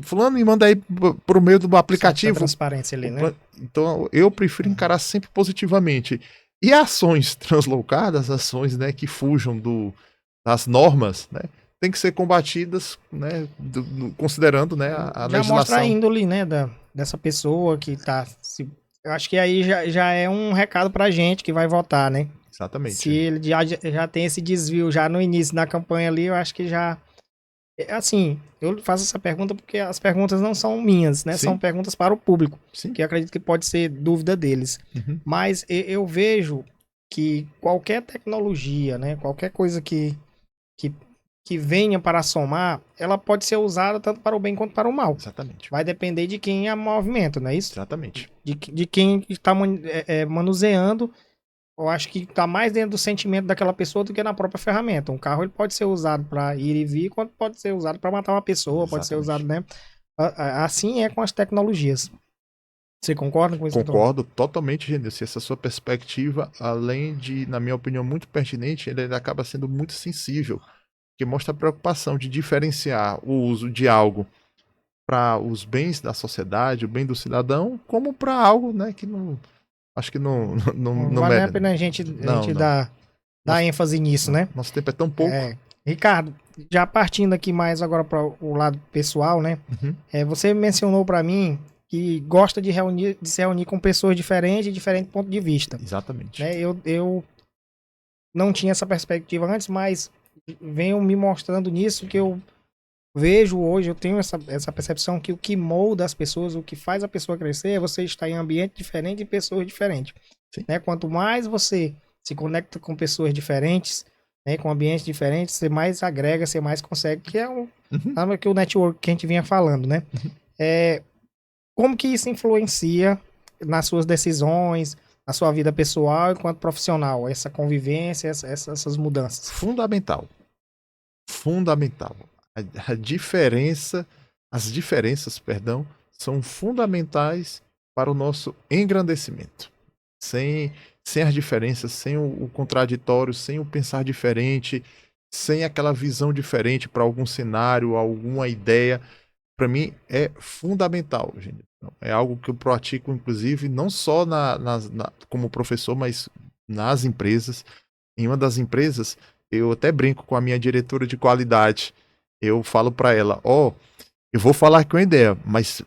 fulano me manda aí por meio do aplicativo. Transparência ali, né? Então eu prefiro encarar sempre positivamente. E ações translocadas, ações, né, que fujam das normas, né, tem que ser combatidas, né, considerando, né, a já legislação. Mostra a índole, né, dessa pessoa que tá... Eu acho que aí já é um recado pra gente que vai votar, né? Exatamente. Se ele já tem esse desvio já no início da campanha ali, eu acho que já... Assim, eu faço essa pergunta porque as perguntas não são minhas, né? Sim. São perguntas para o público, Sim. que eu acredito que pode ser dúvida deles. Uhum. Mas eu vejo que qualquer tecnologia, né? Qualquer coisa que venha para somar, ela pode ser usada tanto para o bem quanto para o mal. Exatamente. Vai depender de quem a movimenta, não é isso? Exatamente. De quem está manuseando. Eu acho que está mais dentro do sentimento daquela pessoa do que na própria ferramenta. Um carro ele pode ser usado para ir e vir, quanto pode ser usado para matar uma pessoa, pode ser usado, né? Assim é com as tecnologias. Você concorda com isso? Concordo totalmente, Genilson. Essa sua perspectiva, além de, na minha opinião, muito pertinente, ele acaba sendo muito sensível, que mostra a preocupação de diferenciar o uso de algo para os bens da sociedade, o bem do cidadão, como para algo, né, que não... Acho que não vale a merece. pena a gente dar ênfase nisso, né? Nosso tempo é tão pouco. Ricardo, já partindo aqui mais agora para o lado pessoal, né? Uhum. Você mencionou para mim que gosta de se reunir com pessoas diferentes, de diferente ponto de vista. Exatamente. Né? Eu não tinha essa perspectiva antes, mas venho me mostrando nisso que eu vejo hoje, eu tenho essa percepção que o que molda as pessoas, o que faz a pessoa crescer é você estar em ambiente diferente e pessoas diferentes. Né? Quanto mais você se conecta com pessoas diferentes, né, com ambientes diferentes, você mais agrega, você mais consegue, que é que o network que a gente vinha falando, né? Como que isso influencia nas suas decisões, na sua vida pessoal enquanto profissional, essa convivência, essas mudanças? Fundamental. As diferenças, são fundamentais para o nosso engrandecimento. Sem as diferenças, sem o contraditório, sem o pensar diferente, sem aquela visão diferente para algum cenário, alguma ideia, para mim é fundamental, gente. É algo que eu pratico, inclusive, não só como professor, mas nas empresas. Em uma das empresas, eu até brinco com a minha diretora de qualidade. Eu falo para ela, eu vou falar aqui uma ideia, mas,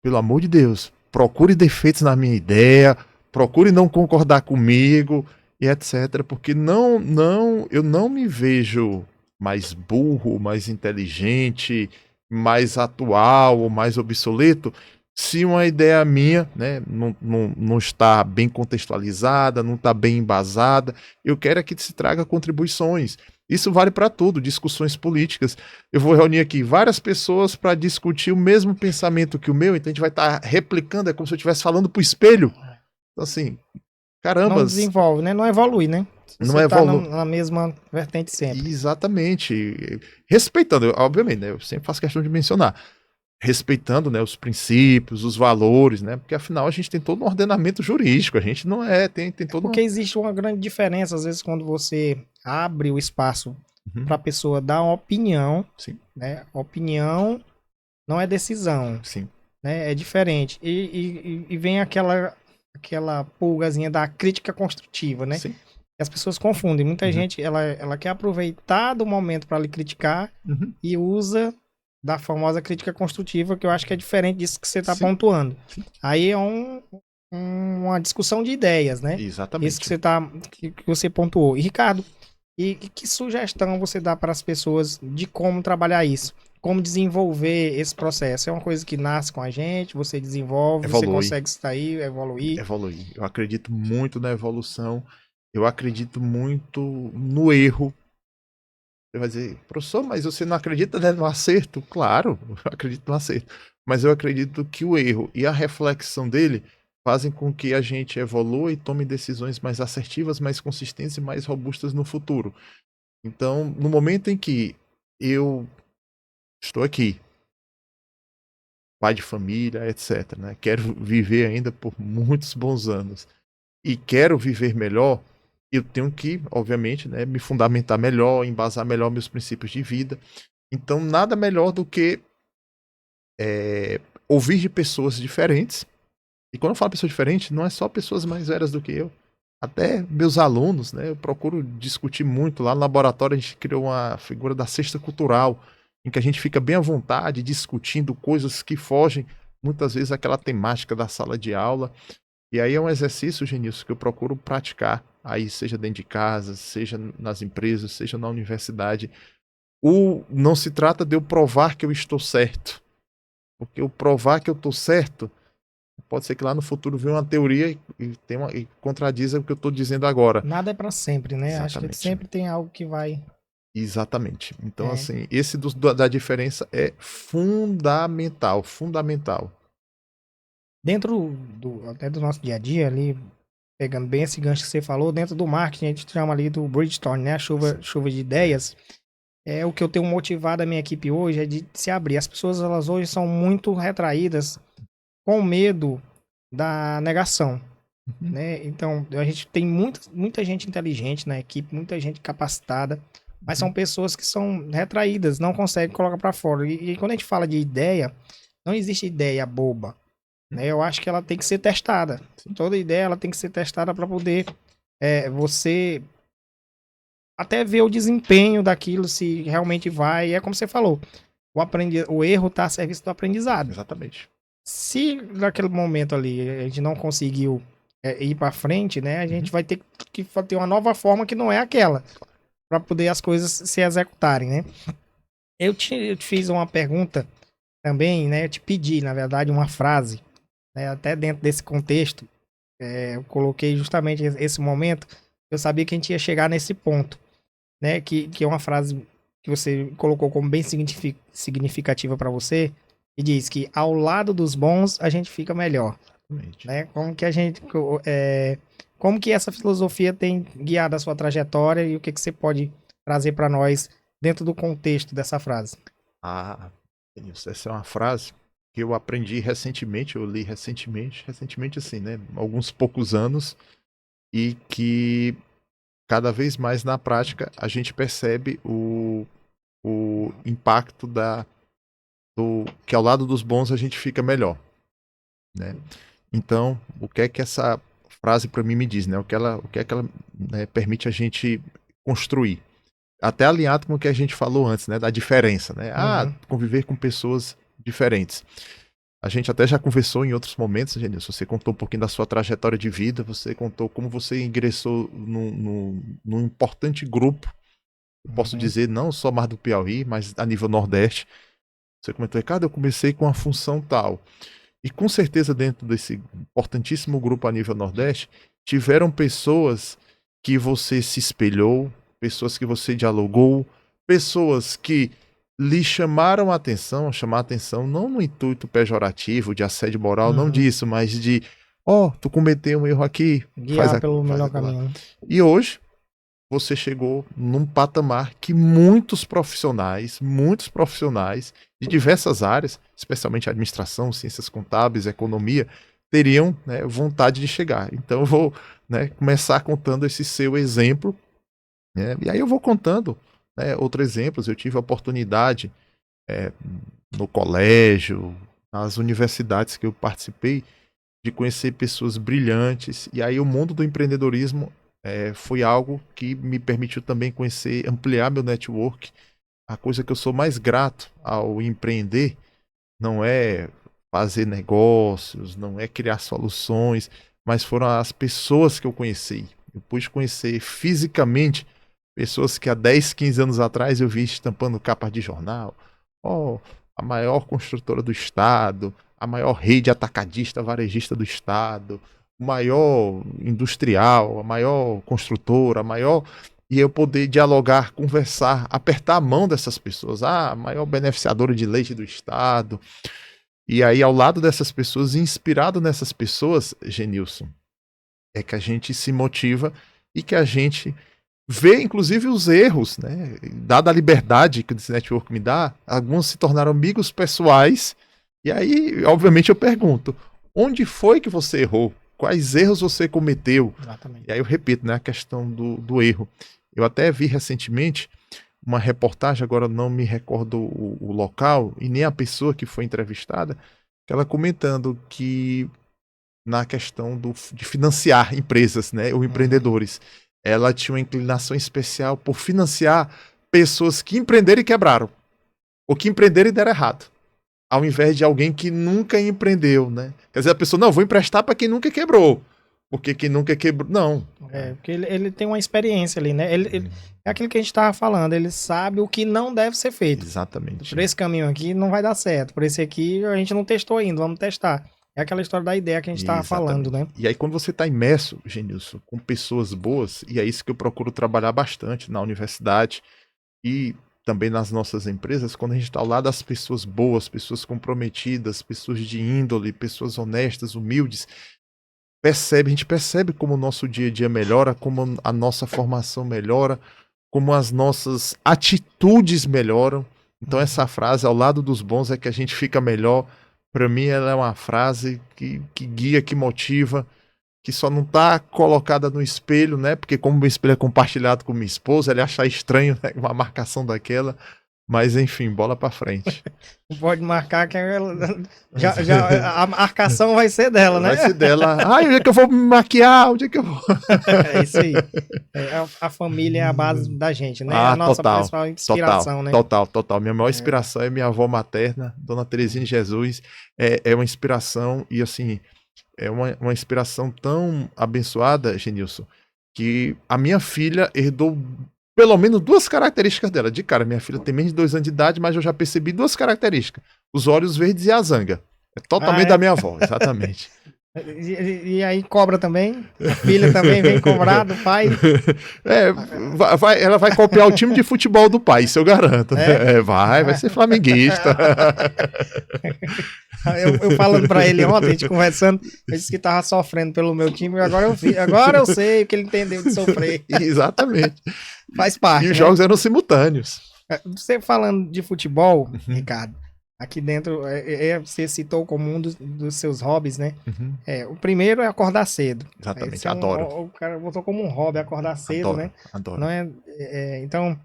pelo amor de Deus, procure defeitos na minha ideia, procure não concordar comigo, e etc. Porque eu não me vejo mais burro, mais inteligente, mais atual ou mais obsoleto, se uma ideia minha, né, não está bem contextualizada, não está bem embasada. Eu quero é que se traga contribuições. Isso vale para tudo, discussões políticas. Eu vou reunir aqui várias pessoas para discutir o mesmo pensamento que o meu, então a gente vai estar replicando, é como se eu estivesse falando para o espelho. Então, assim, caramba. Não desenvolve, né? Não evolui, né? Não evolui. Na mesma vertente sempre. Exatamente. Respeitando, obviamente, né? Eu sempre faço questão de mencionar. Respeitando, né, os princípios, os valores, né? Porque afinal a gente tem todo um ordenamento jurídico, a gente não tem todo Porque existe uma grande diferença, às vezes, quando você abre o espaço para a pessoa dar uma opinião, sim, né? Opinião não é decisão, sim, né? É diferente. E vem aquela pulgazinha da crítica construtiva, né? Sim. As pessoas confundem. Muita gente, ela quer aproveitar do momento para lhe criticar e usa da famosa crítica construtiva, que eu acho que é diferente disso que você está pontuando. Sim. Aí é uma discussão de ideias, né? Exatamente. Isso que você pontuou. E, Ricardo, e que sugestão você dá para as pessoas de como trabalhar isso? Como desenvolver esse processo? É uma coisa que nasce com a gente, você desenvolve, você consegue sair, evoluir? Evoluir. Eu acredito muito na evolução, eu acredito muito no erro. Você vai dizer, professor, mas você não acredita, né, no acerto? Claro, eu acredito no acerto. Mas eu acredito que o erro e a reflexão dele fazem com que a gente evolua e tome decisões mais assertivas, mais consistentes e mais robustas no futuro. Então, no momento em que eu estou aqui, pai de família, etc., né, quero viver ainda por muitos bons anos e quero viver melhor, eu tenho que, obviamente, né, me fundamentar melhor, embasar melhor meus princípios de vida. Então, nada melhor do que ouvir de pessoas diferentes. E quando eu falo pessoas diferentes, não é só pessoas mais velhas do que eu. Até meus alunos, né, eu procuro discutir muito. Lá no laboratório a gente criou uma figura da cesta cultural, em que a gente fica bem à vontade discutindo coisas que fogem, muitas vezes, àquela temática da sala de aula. E aí é um exercício, Genilson, que eu procuro praticar aí seja dentro de casa, seja nas empresas, seja na universidade, não se trata de eu provar que eu estou certo, porque eu provar que eu estou certo, pode ser que lá no futuro venha uma teoria e contradiza o que eu estou dizendo agora. Nada é para sempre, né? Exatamente. Acho que sempre tem algo que vai... Exatamente. Então, assim, esse da diferença é fundamental, fundamental. Dentro até do nosso dia a dia ali, pegando bem esse gancho que você falou, dentro do marketing a gente chama ali do brainstorm, né? A chuva de ideias. O que eu tenho motivado a minha equipe hoje é de se abrir. As pessoas, elas hoje são muito retraídas com medo da negação, né? Então, a gente tem muita gente inteligente na equipe, muita gente capacitada, mas são pessoas que são retraídas, não conseguem colocar para fora. E quando a gente fala de ideia, não existe ideia boba, né? Eu acho que ela tem que ser testada. Toda ideia ela tem que ser testada para poder você até ver o desempenho daquilo, se realmente vai. É como você falou, o erro está a serviço do aprendizado. Exatamente. Se naquele momento ali a gente não conseguiu ir para frente, né? A gente vai ter que ter uma nova forma que não é aquela, para poder as coisas se executarem, né? Eu te fiz uma pergunta também, né? Eu te pedi, na verdade, uma frase, né? Até dentro desse contexto, eu coloquei justamente esse momento. Eu sabia que a gente ia chegar nesse ponto, né? Que é uma frase que você colocou como bem significativa para você, e diz que ao lado dos bons a gente fica melhor. Exatamente. Né? Como que essa filosofia tem guiado a sua trajetória e o que você pode trazer para nós dentro do contexto dessa frase? Essa é uma frase que eu aprendi recentemente, eu li recentemente assim, né? Alguns poucos anos, e que cada vez mais na prática a gente percebe o impacto que ao lado dos bons a gente fica melhor, né? Então, o que é que essa frase para mim me diz, né? O que é que ela né, permite a gente construir? Até alinhado com o que a gente falou antes, né? Da diferença, né? Conviver com pessoas diferentes. A gente até já conversou em outros momentos, Genilson. Você contou um pouquinho da sua trajetória de vida, você contou como você ingressou num importante grupo, eu posso dizer, não só mais do Piauí, mas a nível Nordeste. Você comentou, Ricardo, eu comecei com a função tal. E com certeza dentro desse importantíssimo grupo a nível Nordeste, tiveram pessoas que você se espelhou, pessoas que você dialogou, pessoas que lhe chamaram a atenção, chamar a atenção não no intuito pejorativo, de assédio moral, não disso, mas de, tu cometeu um erro aqui. Guiar pelo melhor caminho. E hoje, você chegou num patamar que muitos profissionais de diversas áreas, especialmente administração, ciências contábeis, economia, teriam vontade de chegar. Então eu vou começar contando esse seu exemplo, e aí eu vou contando outros exemplos. Eu tive a oportunidade no colégio, nas universidades que eu participei, de conhecer pessoas brilhantes, e aí o mundo do empreendedorismo foi algo que me permitiu também conhecer, ampliar meu network. A coisa que eu sou mais grato ao empreender não é fazer negócios, não é criar soluções, mas foram as pessoas que eu conheci. Eu pude conhecer fisicamente pessoas que há 10, 15 anos atrás eu vi estampando capas de jornal. A maior construtora do estado, a maior rede atacadista varejista do estado, o maior industrial, a maior construtora, e eu poder dialogar, conversar, apertar a mão dessas pessoas, a maior beneficiadora de leite do estado. E aí, ao lado dessas pessoas, inspirado nessas pessoas, Genilson, é que a gente se motiva e que a gente vê, inclusive, os erros, né? Dada a liberdade que esse network me dá, alguns se tornaram amigos pessoais. E aí, obviamente, eu pergunto, onde foi que você errou? Quais erros você cometeu? Exatamente. E aí eu repito, né, a questão do erro. Eu até vi recentemente uma reportagem, agora não me recordo o local e nem a pessoa que foi entrevistada, que ela comentando que na questão de financiar empresas, né, ou empreendedores, ela tinha uma inclinação especial por financiar pessoas que empreenderam e quebraram, ou que empreenderam e deram errado, ao invés de alguém que nunca empreendeu, né? Quer dizer, a pessoa, não, vou emprestar para quem nunca quebrou. porque quem nunca quebrou. Não. Porque ele tem uma experiência ali, né? É aquilo que a gente tava falando, ele sabe o que não deve ser feito. Exatamente. Por esse caminho aqui não vai dar certo. Por esse aqui a gente não testou ainda, vamos testar. É aquela história da ideia que a gente tava falando, né? E aí, quando você está imerso, Genilson, com pessoas boas, e é isso que eu procuro trabalhar bastante na universidade e também nas nossas empresas, quando a gente está ao lado das pessoas boas, pessoas comprometidas, pessoas de índole, pessoas honestas, humildes, a gente percebe como o nosso dia a dia melhora, como a nossa formação melhora, como as nossas atitudes melhoram. Então, essa frase, ao lado dos bons é que a gente fica melhor. Para mim, ela é uma frase que guia, que motiva, que só não está colocada no espelho, né? Porque como o espelho é compartilhado com minha esposa, ela achar estranho, né? Uma marcação daquela. Mas enfim, bola para frente. Pode marcar que ela, a marcação vai ser dela, né? Vai ser dela. Ai, onde é que eu vou me maquiar? Onde é que eu vou? É isso aí. A família é a base da gente, né? A nossa principal inspiração, né? Total. Minha maior inspiração é minha avó materna, Dona Terezinha de Jesus. É uma inspiração e, assim, é uma inspiração tão abençoada, Genilson, que a minha filha herdou pelo menos 2 características dela. De cara, minha filha tem menos de 2 anos de idade, mas eu já percebi 2 características. Os olhos verdes e a zanga. É totalmente da minha avó, exatamente. E aí cobra também? A filha também vem cobrar do pai? Ela vai copiar o time de futebol do pai, isso eu garanto. Vai ser flamenguista. Eu falando pra ele ontem, a gente conversando, ele disse que tava sofrendo pelo meu time, agora eu sei o que ele entendeu de sofrer. Exatamente. Faz parte. E os jogos eram simultâneos. Você falando de futebol, Ricardo, aqui dentro, você citou como um dos seus hobbies, né? O primeiro é acordar cedo. Exatamente, adoro. O cara botou como um hobby acordar cedo, adoro, né? Adoro. Não então,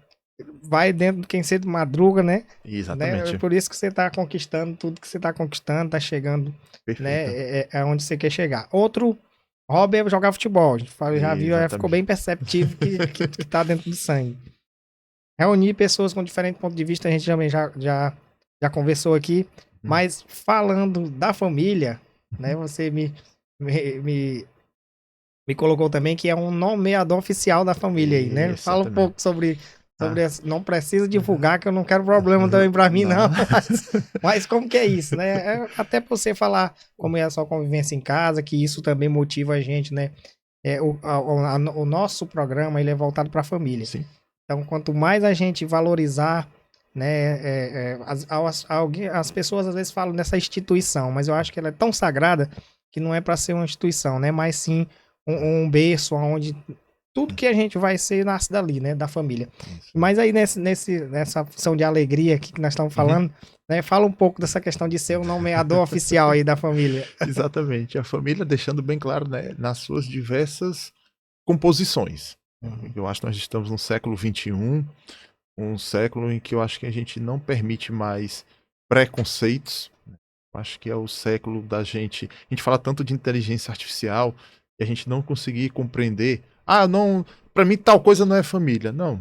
vai dentro de quem cedo madruga, né? Exatamente. É por isso que você tá conquistando tudo que você tá conquistando, tá chegando, né? É onde você quer chegar. Outro hobby é jogar futebol. A gente já viu, ficou bem perceptível que tá dentro do sangue. Reunir pessoas com diferentes pontos de vista, a gente também já conversou aqui, mas falando da família, né? Você me colocou também que é um nomeador oficial da família aí, né? Fala um pouco sobre não precisa divulgar, que eu não quero problema também pra mim, não. Mas como que é isso, né? Até pra você falar como é a sua convivência em casa, que isso também motiva a gente, né? O nosso programa, ele é voltado pra família. Sim. Então, quanto mais a gente valorizar, né? As pessoas às vezes falam dessa instituição, mas eu acho que ela é tão sagrada que não é pra ser uma instituição, né? Mas sim um berço onde tudo que a gente vai ser nasce dali, né? Da família. Isso. Mas aí nessa função de alegria aqui que nós estamos falando, né? Fala um pouco dessa questão de ser o nomeador oficial aí da família. Exatamente. A família deixando bem claro, né? Nas suas diversas composições. Eu acho que nós estamos no século XXI, um século em que eu acho que a gente não permite mais preconceitos. Eu acho que é o século da gente... A gente fala tanto de inteligência artificial e a gente não conseguir compreender... não, para mim tal coisa não é família. Não,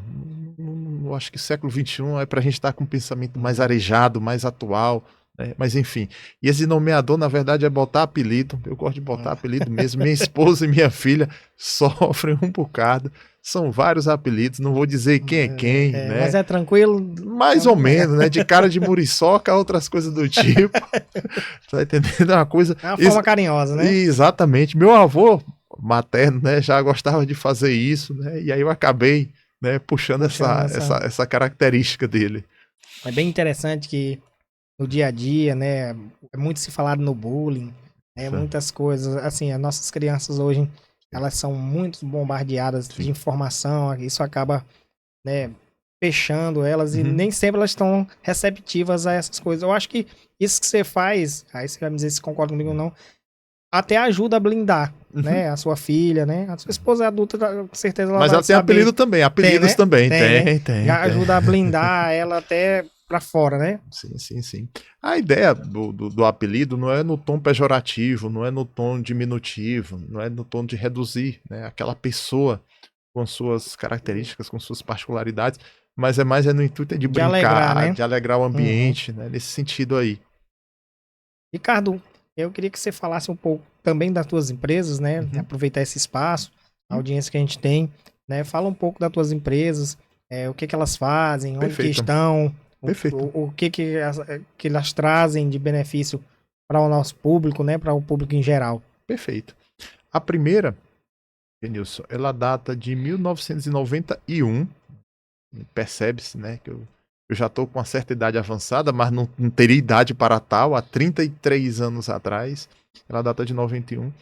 eu acho que século XXI é para a gente estar com um pensamento mais arejado, mais atual, né? Mas enfim, e esse nomeador na verdade é botar apelido. Eu gosto de botar apelido mesmo. Minha esposa e minha filha sofrem um bocado. São vários apelidos, não vou dizer quem é quem, né? Mas é tranquilo? Mais ou menos, né? De cara de muriçoca, outras coisas do tipo. Tá entendendo? É uma coisa... É uma forma carinhosa, né? Exatamente. Meu avô materno, né, já gostava de fazer isso, né, e aí eu acabei, né, puxando essa característica dele. É bem interessante que no dia a dia, né, é muito se falado no bullying, muitas coisas, assim, as nossas crianças hoje, elas são muito bombardeadas de informação, isso acaba, né, fechando elas e nem sempre elas estão receptivas a essas coisas. Eu acho que isso que você faz, aí você vai me dizer se concorda comigo ou não, até ajuda a blindar, né? A sua filha, né? A sua esposa é adulta, com certeza ela Mas ela tem apelido também, apelidos também. Tem. Já ajuda a blindar ela até pra fora, né? Sim. A ideia do apelido não é no tom pejorativo, não é no tom diminutivo, não é no tom de reduzir, né, aquela pessoa com suas características, com suas particularidades, mas é mais no intuito de brincar, alegrar, né? de alegrar o ambiente, né? Nesse sentido aí. Ricardo, eu queria que você falasse um pouco também das tuas empresas, né? Aproveitar esse espaço, a audiência que a gente tem, né? Fala um pouco das tuas empresas, o que que elas fazem, onde que Perfeito. estão, Perfeito. o que que elas trazem de benefício para o nosso público, né? Para o público em geral. Perfeito. A primeira, Genilson, ela data de 1991. Percebe-se, né, que eu já estou com uma certa idade avançada, mas não teria idade para tal. Há 33 anos atrás, ela data de 91.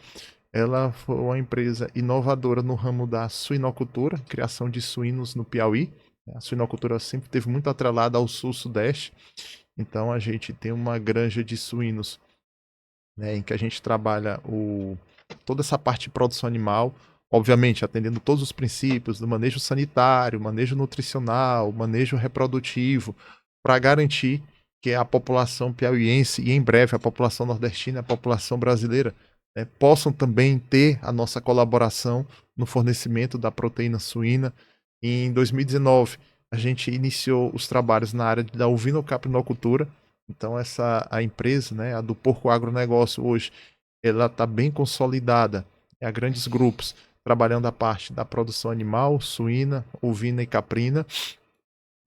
Ela foi uma empresa inovadora no ramo da suinocultura, criação de suínos no Piauí. A suinocultura sempre teve muito atrelada ao sul-sudeste. Então a gente tem uma granja de suínos, né, em que a gente trabalha toda essa parte de produção animal, obviamente atendendo todos os princípios do manejo sanitário, manejo nutricional, manejo reprodutivo, para garantir que a população piauiense e em breve a população nordestina, a população brasileira, né, possam também ter a nossa colaboração no fornecimento da proteína suína. E em 2019 a gente iniciou os trabalhos na área da ovinocaprinocultura. Então a empresa, né, a do Porco Agronegócio hoje, ela está bem consolidada. Há grandes grupos trabalhando a parte da produção animal, suína, ovina e caprina.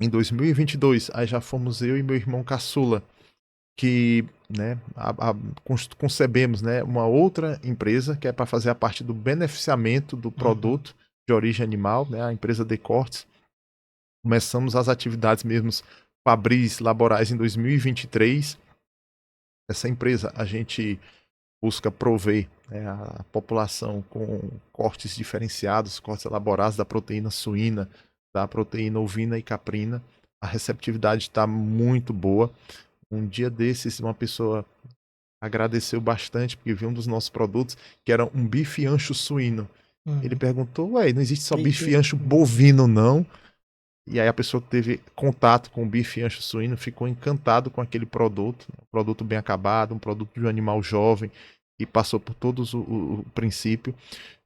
Em 2022, aí já fomos eu e meu irmão caçula, que, né, concebemos, né, uma outra empresa que é para fazer a parte do beneficiamento do produto de origem animal, né, a empresa Decortes. Começamos as atividades mesmo fabris laborais em 2023. Essa empresa a gente busca prover, né, a população com cortes diferenciados, cortes elaborados da proteína suína, da proteína ovina e caprina. A receptividade está muito boa. Um dia desses, uma pessoa agradeceu bastante porque viu um dos nossos produtos, que era um bife ancho suíno. Ele perguntou, ué, não existe só bife ancho bovino, não? E aí a pessoa que teve contato com o bife ancho suíno ficou encantado com aquele produto, um produto bem acabado, um produto de um animal jovem, e passou por todos o princípio.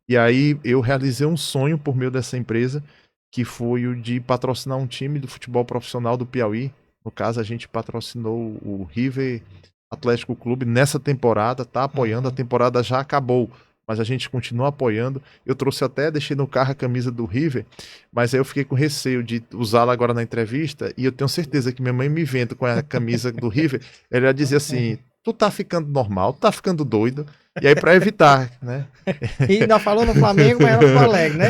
E aí eu realizei um sonho por meio dessa empresa, que foi o de patrocinar um time do futebol profissional do Piauí. No caso, a gente patrocinou o River Atlético Clube nessa temporada, tá apoiando, a temporada já acabou, mas a gente continua apoiando. Eu trouxe até, deixei no carro a camisa do River, mas aí eu fiquei com receio de usá-la agora na entrevista, e eu tenho certeza que minha mãe me vendo com a camisa do River, ela ia dizer assim, tu tá ficando normal, tu tá ficando doido, e aí para evitar, né? E ainda falou no Flamengo, mas ela ficou alegre, né?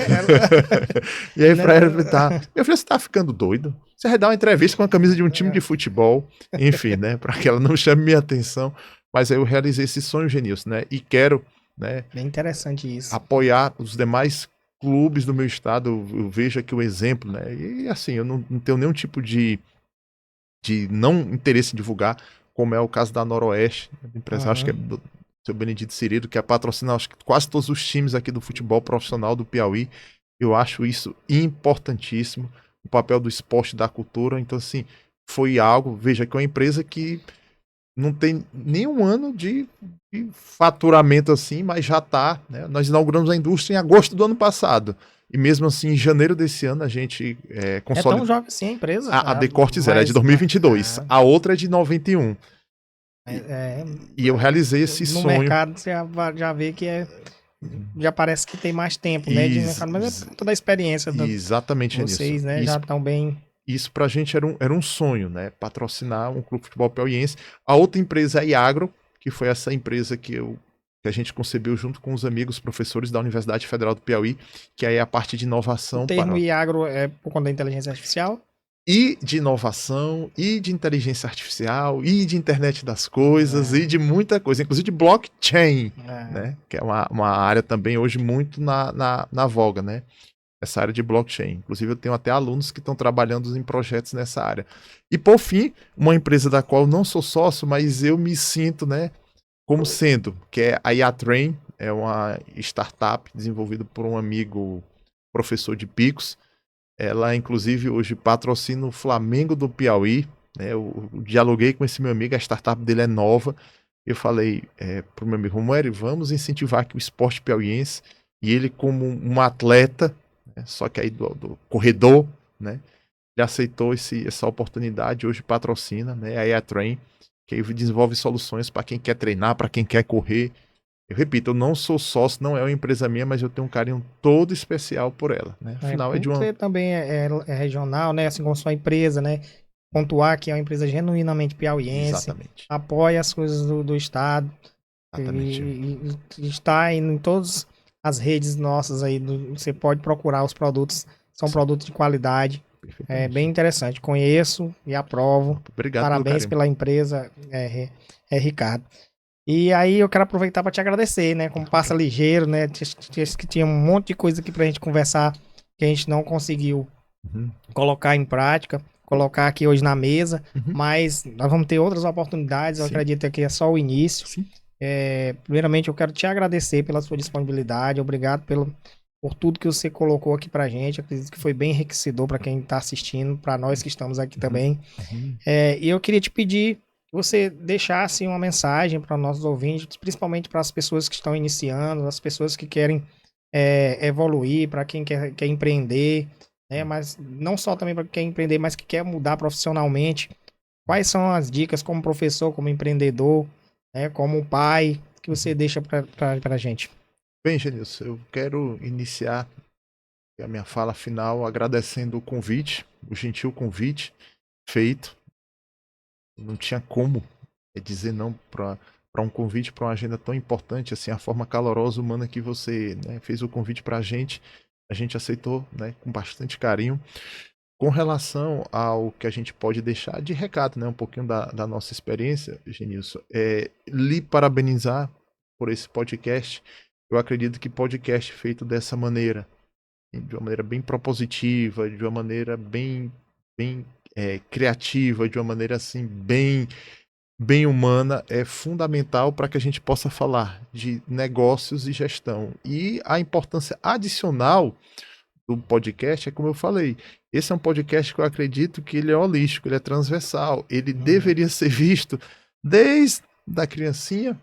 E aí para evitar, eu falei, você tá ficando doido? Você vai dar uma entrevista com a camisa de um time de futebol, enfim, né? Para que ela não chame minha atenção, mas aí eu realizei esse sonho, Genilson, né? E quero, né, bem interessante isso, apoiar os demais clubes do meu estado. Eu vejo aqui o exemplo, né? E assim, eu não tenho nenhum tipo de não interesse em divulgar, como é o caso da Noroeste, empresa, acho que é do seu Benedito Cirilo, que é patrocinar acho que quase todos os times aqui do futebol profissional do Piauí. Eu acho isso importantíssimo, o papel do esporte e da cultura. Então, assim, foi algo, veja que é uma empresa que não tem nenhum ano de faturamento assim, mas já está, né? Nós inauguramos a indústria em agosto do ano passado. E mesmo assim, em janeiro desse ano, a gente consolida. É tão jovem assim a empresa? A Decortes é de 2022. A outra é de 91. E eu realizei esse no sonho. No mercado você já vê que já parece que tem mais tempo, né, de mercado, mas é toda a experiência. Exatamente, vocês, né, já estão bem... Isso pra gente era um sonho, né? Patrocinar um clube de futebol piauiense. A outra empresa é a Iagro, que foi essa empresa que a gente concebeu junto com os amigos professores da Universidade Federal do Piauí, que aí é a parte de inovação. O termo Iagro é por conta da inteligência artificial? E de inovação, e de inteligência artificial, e de internet das coisas, e de muita coisa, inclusive de blockchain, né? Que é uma área também hoje muito na voga, né? Essa área de blockchain. Inclusive eu tenho até alunos que estão trabalhando em projetos nessa área. E por fim, uma empresa da qual eu não sou sócio, mas eu me sinto, né, como sendo, que é a IATrain, é uma startup desenvolvida por um amigo professor de Picos. Ela, inclusive, hoje patrocina o Flamengo do Piauí, né? Eu dialoguei com esse meu amigo, a startup dele é nova. Eu falei pro meu amigo Romuero, vamos incentivar aqui o esporte piauiense. E ele, como um atleta, né, só que aí do corredor, né, ele aceitou essa oportunidade, hoje patrocina, né, a IATrain, que aí desenvolve soluções para quem quer treinar, para quem quer correr. Eu repito, eu não sou sócio, não é uma empresa minha, mas eu tenho um carinho todo especial por ela, né? Afinal, é de uma... Você também é regional, né? Assim como sua empresa, né? Pontuar que é uma empresa genuinamente piauiense, Exatamente. apoia as coisas do Estado Exatamente. e está em todas as redes nossas aí. Você pode procurar os produtos, são Sim, produtos de qualidade. É perfeitamente. bem interessante. Conheço e aprovo. Obrigado pelo Parabéns carinho. pela empresa, Ricardo. E aí eu quero aproveitar para te agradecer, né? Como passa ligeiro, né? Disse que tinha um monte de coisa aqui pra gente conversar que a gente não conseguiu Uhum, colocar em prática, colocar aqui hoje na mesa, uhum. mas nós vamos ter outras oportunidades, eu Sim, acredito que é só o início. sim. Primeiramente, eu quero te agradecer pela sua disponibilidade, obrigado por tudo que você colocou aqui pra gente, acredito que foi bem enriquecedor para quem está assistindo, para nós que estamos aqui Uhum, também. uhum. E eu queria te pedir que você deixasse uma mensagem para nossos ouvintes, principalmente para as pessoas que estão iniciando, as pessoas que querem evoluir, para quem quer empreender, né? Mas não só também para quem quer empreender, mas que quer mudar profissionalmente. Quais são as dicas como professor, como empreendedor, né? Como pai, que você deixa para a gente? Bem, Genilson, eu quero iniciar a minha fala final agradecendo o convite, o gentil convite feito. Não tinha como dizer não para um convite para uma agenda tão importante, assim, a forma calorosa, humana que você, né, fez o convite para a gente aceitou, né, com bastante carinho. Com relação ao que a gente pode deixar de recado, né, um pouquinho da nossa experiência, Genilson, lhe parabenizar por esse podcast. Eu acredito que podcast feito dessa maneira, de uma maneira bem propositiva, de uma maneira bem criativa, de uma maneira assim bem humana, é fundamental para que a gente possa falar de negócios e gestão. E a importância adicional do podcast é como eu falei, esse é um podcast que eu acredito que ele é holístico, ele é transversal, ele deveria ser visto desde a criancinha,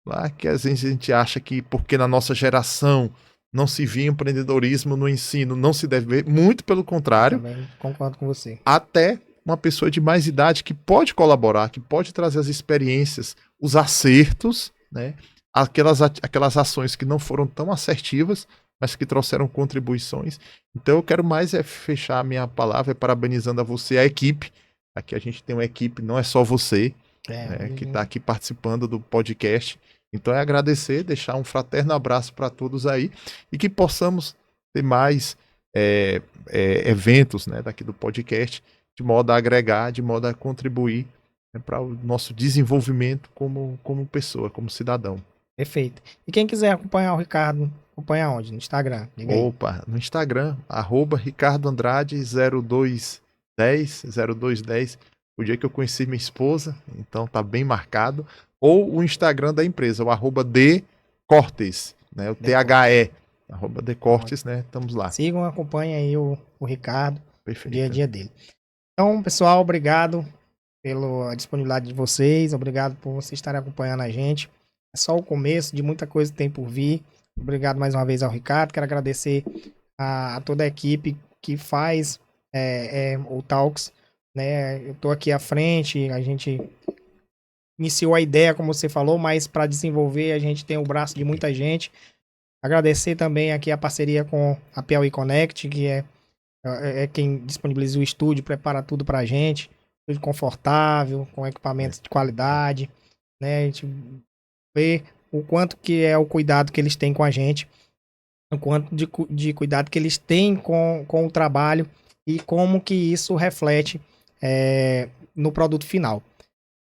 lá que às vezes a gente acha que porque na nossa geração não se via empreendedorismo no ensino, não se deve ver, muito pelo contrário, Também concordo com você. até uma pessoa de mais idade que pode colaborar, que pode trazer as experiências, os acertos, né? Aquelas ações que não foram tão assertivas, mas que trouxeram contribuições. Então eu quero mais fechar a minha palavra parabenizando a você, a equipe. Aqui a gente tem uma equipe, não é só você, né, que está aqui participando do podcast. Então é agradecer, deixar um fraterno abraço para todos aí e que possamos ter mais eventos, né, daqui do podcast, de modo a agregar, de modo a contribuir, né, para o nosso desenvolvimento como pessoa, como cidadão. Perfeito. E quem quiser acompanhar o Ricardo, acompanha onde? No Instagram, diga aí. Opa, no Instagram, Ricardo Andrade 0210, o dia que eu conheci minha esposa, então tá bem marcado. Ou o Instagram da empresa, o @decortes, né? O THE, @decortes, né? Estamos lá. Sigam, acompanhem aí o Ricardo, o dia a Perfeito. dia dele. Então, pessoal, obrigado pela disponibilidade de vocês, obrigado por vocês estarem acompanhando a gente. É só o começo de muita coisa que tem por vir. Obrigado mais uma vez ao Ricardo. Quero agradecer a toda a equipe que faz o Talks. Né? Eu estou aqui à frente, a gente iniciou a ideia, como você falou, mas para desenvolver a gente tem o braço de muita gente. Agradecer também aqui a parceria com a Piauí Connect, que é quem disponibiliza o estúdio, prepara tudo pra gente, tudo confortável, com equipamentos de qualidade, né? A gente vê o quanto que é o cuidado que eles têm com a gente, o quanto de cuidado que eles têm com o trabalho e como que isso reflete no produto final.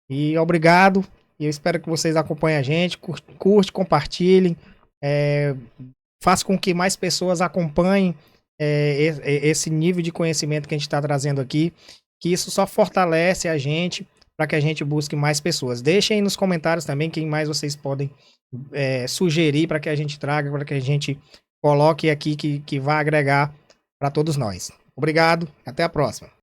E obrigado, e eu espero que vocês acompanhem a gente, curte, compartilhem, faça com que mais pessoas acompanhem esse nível de conhecimento que a gente está trazendo aqui, que isso só fortalece a gente para que a gente busque mais pessoas. Deixem aí nos comentários também quem mais vocês podem sugerir para que a gente traga, para que a gente coloque aqui que vai agregar para todos nós. Obrigado, até a próxima.